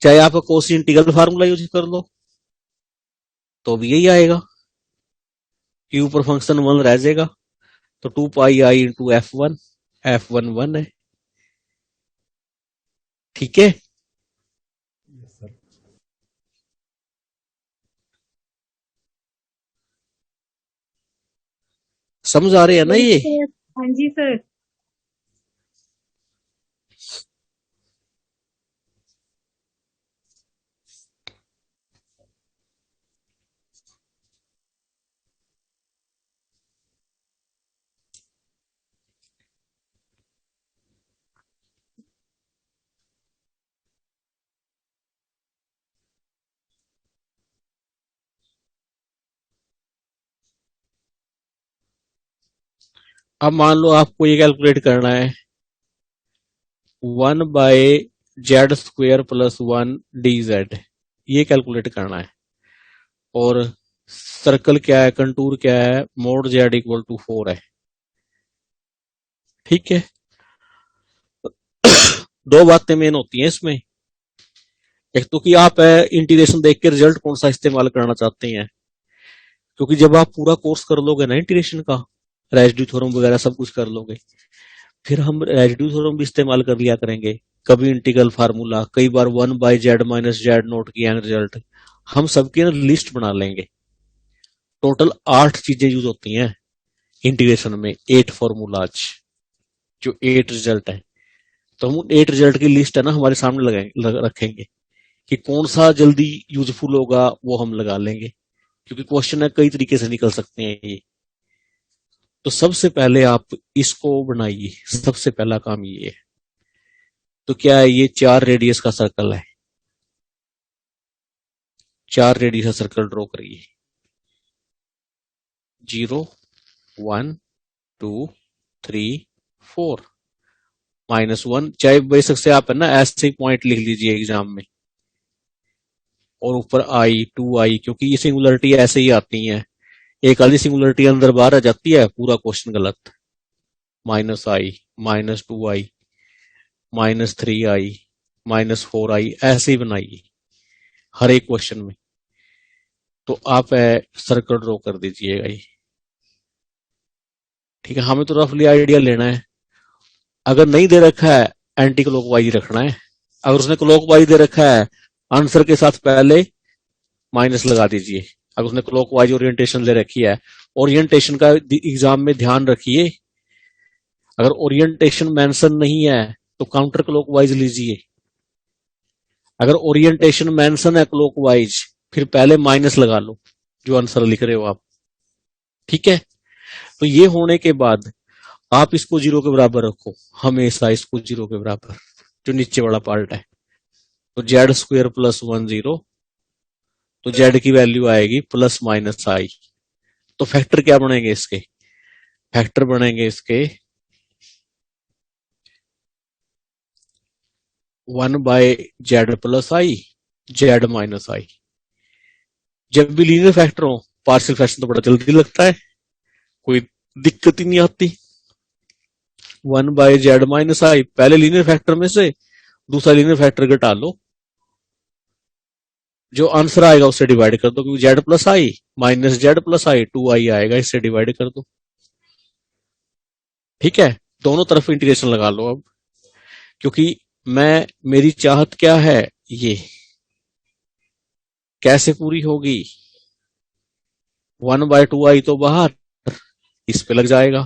चाहे आप कोसी इंटीग्रल फार्मूला यूज कर लो तो भी यही आएगा कि ऊपर फंक्शन 1 रह जाएगा। तो 2 पाई आई इंटू F1, F1 1 है। ठीक है, समझ आ रहे हैं ना ये? हाँ जी सर। अब मान लो आपको ये कैलकुलेट करना है 1/z² + 1 dz, ये कैलकुलेट करना है। और सर्कल क्या है, कंटूर क्या है, मोड z = 4 है। ठीक है, दो बातें मेन होती हैं इसमें। एक तो कि आप इंटीग्रेशन देख के रिजल्ट कौन सा इस्तेमाल करना चाहते हैं, क्योंकि जब आप पूरा कोर्स कर लोगे ना इंटीग्रेशन का, रेसिड्यू थ्योरम वगैरह सब कुछ कर लोगे, फिर हम रेसिड्यू थ्योरम भी इस्तेमाल कर लिया करेंगे, कभी इंटीग्रल फार्मूला, कई बार 1/z माइनस जेड नोट की एन रिजल्ट, हम सबकी ना लिस्ट बना लेंगे। टोटल 8 चीजें यूज होती हैं इंटीग्रेशन में, 8 फॉर्मूलाज, जो 8 रिजल्ट है। तो हम 8 रिजल्ट की लिस्ट है ना हमारे सामने रखेंगे कि कौन सा जल्दी यूजफुल होगा वो हम लगा लेंगे, क्योंकि क्वेश्चन है कई तरीके से निकल सकते हैं ये। तो सबसे पहले आप इसको बनाइए, सबसे पहला काम ये है। तो क्या है, ये 4 रेडियस का सर्कल है, 4 रेडियस का सर्कल ड्रॉ करिए। 0 1 2 3 4 -1, चाहे बेशक से आप है ना ऐसे ही पॉइंट लिख लीजिए एग्जाम में, और ऊपर i 2i, क्योंकि ये सिंगुलरिटी ऐसे ही आती है, एक आधी सिंगुलरिटी अंदर बाहर आ जाती है, पूरा क्वेश्चन गलत। -i -2i -3i -4i, ऐसे ही बनाइए हर एक क्वेश्चन में। तो आप सर्कल ड्रॉ कर दीजिएगा ये। ठीक है, हमें तो रफली आइडिया लेना है। अगर नहीं दे रखा है एंटी क्लॉकवाइज रखना है, अगर उसने क्लॉकवाइज दे रखा है आंसर के साथ पहले माइनस लगा दीजिए। अगर उसने क्लॉकवाइज ओरिएंटेशन ले रखी है, ओरिएंटेशन का एग्जाम में ध्यान रखिए, अगर ओरिएंटेशन मेंशन नहीं है तो काउंटर क्लॉकवाइज लीजिए। अगर ओरिएंटेशन मेंशन है क्लॉकवाइज, फिर पहले माइनस लगा लो जो आंसर लिख रहे हो आप। ठीक है, तो ये होने के बाद आप इसको 0 के बराबर रखो, हमेशा इसको 0 के बराबर। जो नीचे वाला पार्ट है। तो जेड स्क्वायर प्लस 1 0, तो जेड की वैल्यू आएगी प्लस माइनस आई। तो फैक्टर क्या बनेंगे इसके? फैक्टर बनेंगे इसके 1 by Z plus I, Z minus आई। जब भी लीनियर फैक्टर हो पार्शियल फ्रैक्शन तो बड़ा जल्दी लगता है, कोई दिक्कत ही नहीं आती। 1 बाय जेड माइनस आई, पहले लीनियर फैक्टर में से दूसरा लीनियर फैक्टर घटा लो, जो आंसर आएगा उससे डिवाइड कर दो, क्योंकि जेड प्लस आई माइनस जेड प्लस आई 2i आएगा, इससे डिवाइड कर दो। ठीक है, दोनों तरफ इंटीग्रेशन लगा लो अब, क्योंकि मेरी चाहत क्या है, ये कैसे पूरी होगी? 1 बाय 2i तो बाहर, इस पे लग जाएगा,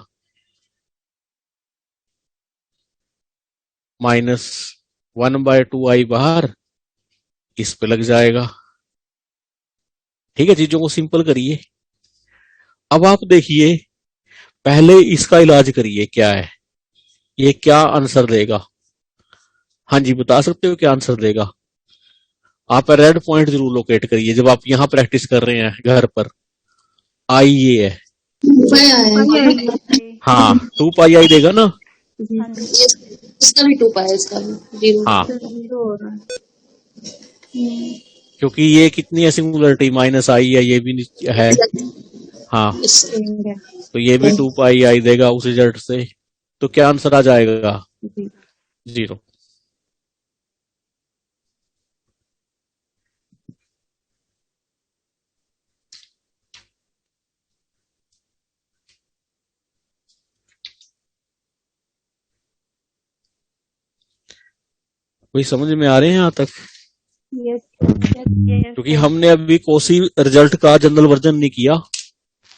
माइनस 1 बाय 2i बाहर, इस पे लग जाएगा। ठीक है, चीजों को सिंपल करिए। अब आप देखिए, पहले इसका इलाज करिए, क्या है ये, क्या आंसर देगा? हाँ जी, बता सकते हो क्या आंसर देगा? आप रेड पॉइंट जरूर लोकेट करिए जब आप यहां प्रैक्टिस कर रहे हैं घर पर। आई ये है, हाँ 2 पाई आई देगा ना, इसका भी 2 पाई, इसका भी 0। हाँ, क्योंकि ये कितनी है सिंगुलरिटी, माइनस आई है, ये भी है, हाँ, तो ये भी 2 पाई आई देगा उस रिजल्ट से। तो क्या आंसर आ जाएगा? 0। कोई समझ में आ रहे हैं यहां तक? क्योंकि हमने अभी कोसी रिजल्ट का जनरल वर्जन नहीं किया,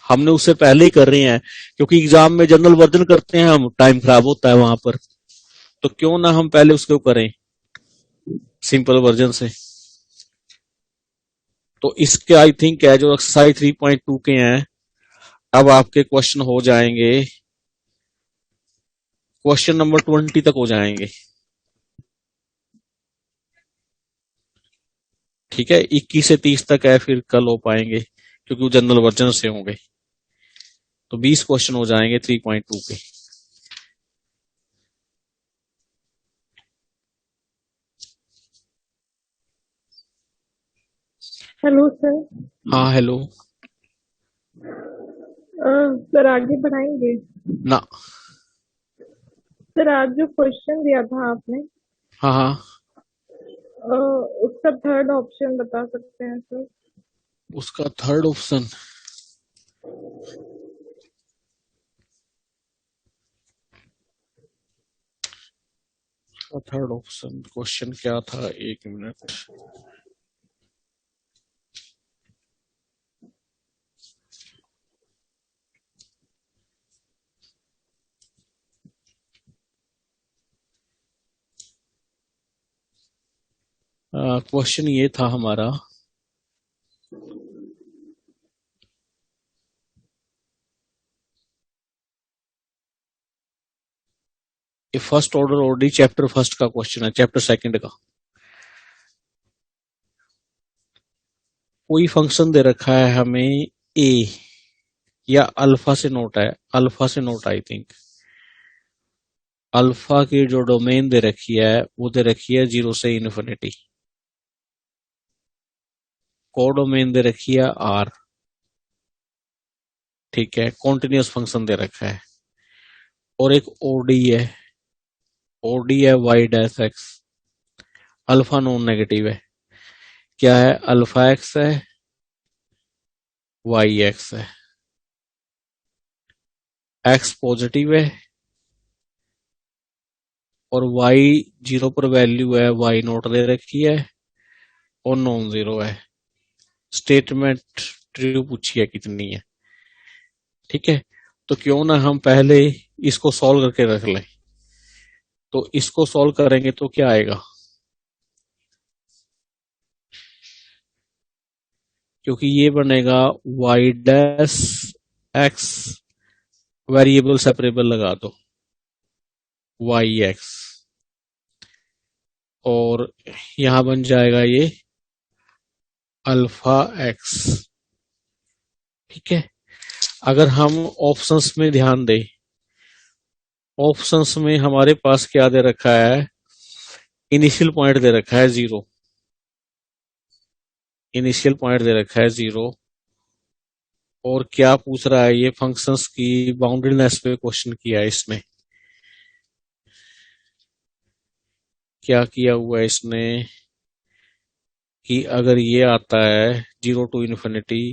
हमने उससे पहले ही कर रहे हैं, क्योंकि एग्जाम में जनरल वर्जन करते हैं हम, टाइम खराब होता है वहां पर, तो क्यों ना हम पहले उसको करें सिंपल वर्जन से। तो इसके आई थिंक है जो एक्सरसाइज 3.2 के हैं, अब आपके क्वेश्चन हो जाएंगे, क्वेश्चन नंबर 20 तक हो जाएंगे। ठीक है, 21 से 30 तक है, फिर कल हो पाएंगे क्योंकि वो जनरल वर्जन से होंगे। तो 20 क्वेश्चन हो जाएंगे 3.2 के। Hello sir. हाँ हेलो। सर आगे बढ़ाएंगे ना सर, आज जो क्वेश्चन दिया था आपने, हाँ हाँ, उसका थर्ड ऑप्शन बता सकते हैं सर? उसका थर्ड ऑप्शन क्वेश्चन क्या था, 1 मिनट। क्वेश्चन ये था हमारा, ये first order ODE chapter first का क्वेश्चन है, चैप्टर सेकंड का। कोई फंक्शन दे रखा है हमें ए, या अल्फा से नोट है, अल्फा से नोट आई थिंक, अल्फा की जो डोमेन दे रखी है वो दे रखी है 0 से इन्फिनिटी, कोडोमेन दे रखी है आर। ठीक है, कॉन्टिन्यूस फंक्शन दे रखा है, और एक ओडी है, ओडी है Y dash X, alpha non negative है, क्या है, अल्फा एक्स है, वाई एक्स है, एक्स पॉजिटिव है और वाई 0 पर वैल्यू है, वाई नॉट दे रखी है और नॉन जीरो है। स्टेटमेंट ट्रू पूछी है कितनी है। ठीक है, तो क्यों ना हम पहले इसको सॉल्व करके रख लें। तो इसको सॉल्व करेंगे तो क्या आएगा, क्योंकि ये बनेगा Y dash X, variable separable लगा दो वाई एक्स, और यहां बन जाएगा ये अल्फा एक्स। ठीक है, अगर हम ऑप्शंस में ध्यान दें, ऑप्शंस में हमारे पास क्या दे रखा है, इनिशियल पॉइंट दे रखा है 0, इनिशियल पॉइंट दे रखा है 0। और क्या पूछ रहा है, ये फंक्शंस की बाउंड्रीनेस पे क्वेश्चन किया है इसने। क्या किया हुआ है इसने कि अगर ये आता है 0 to infinity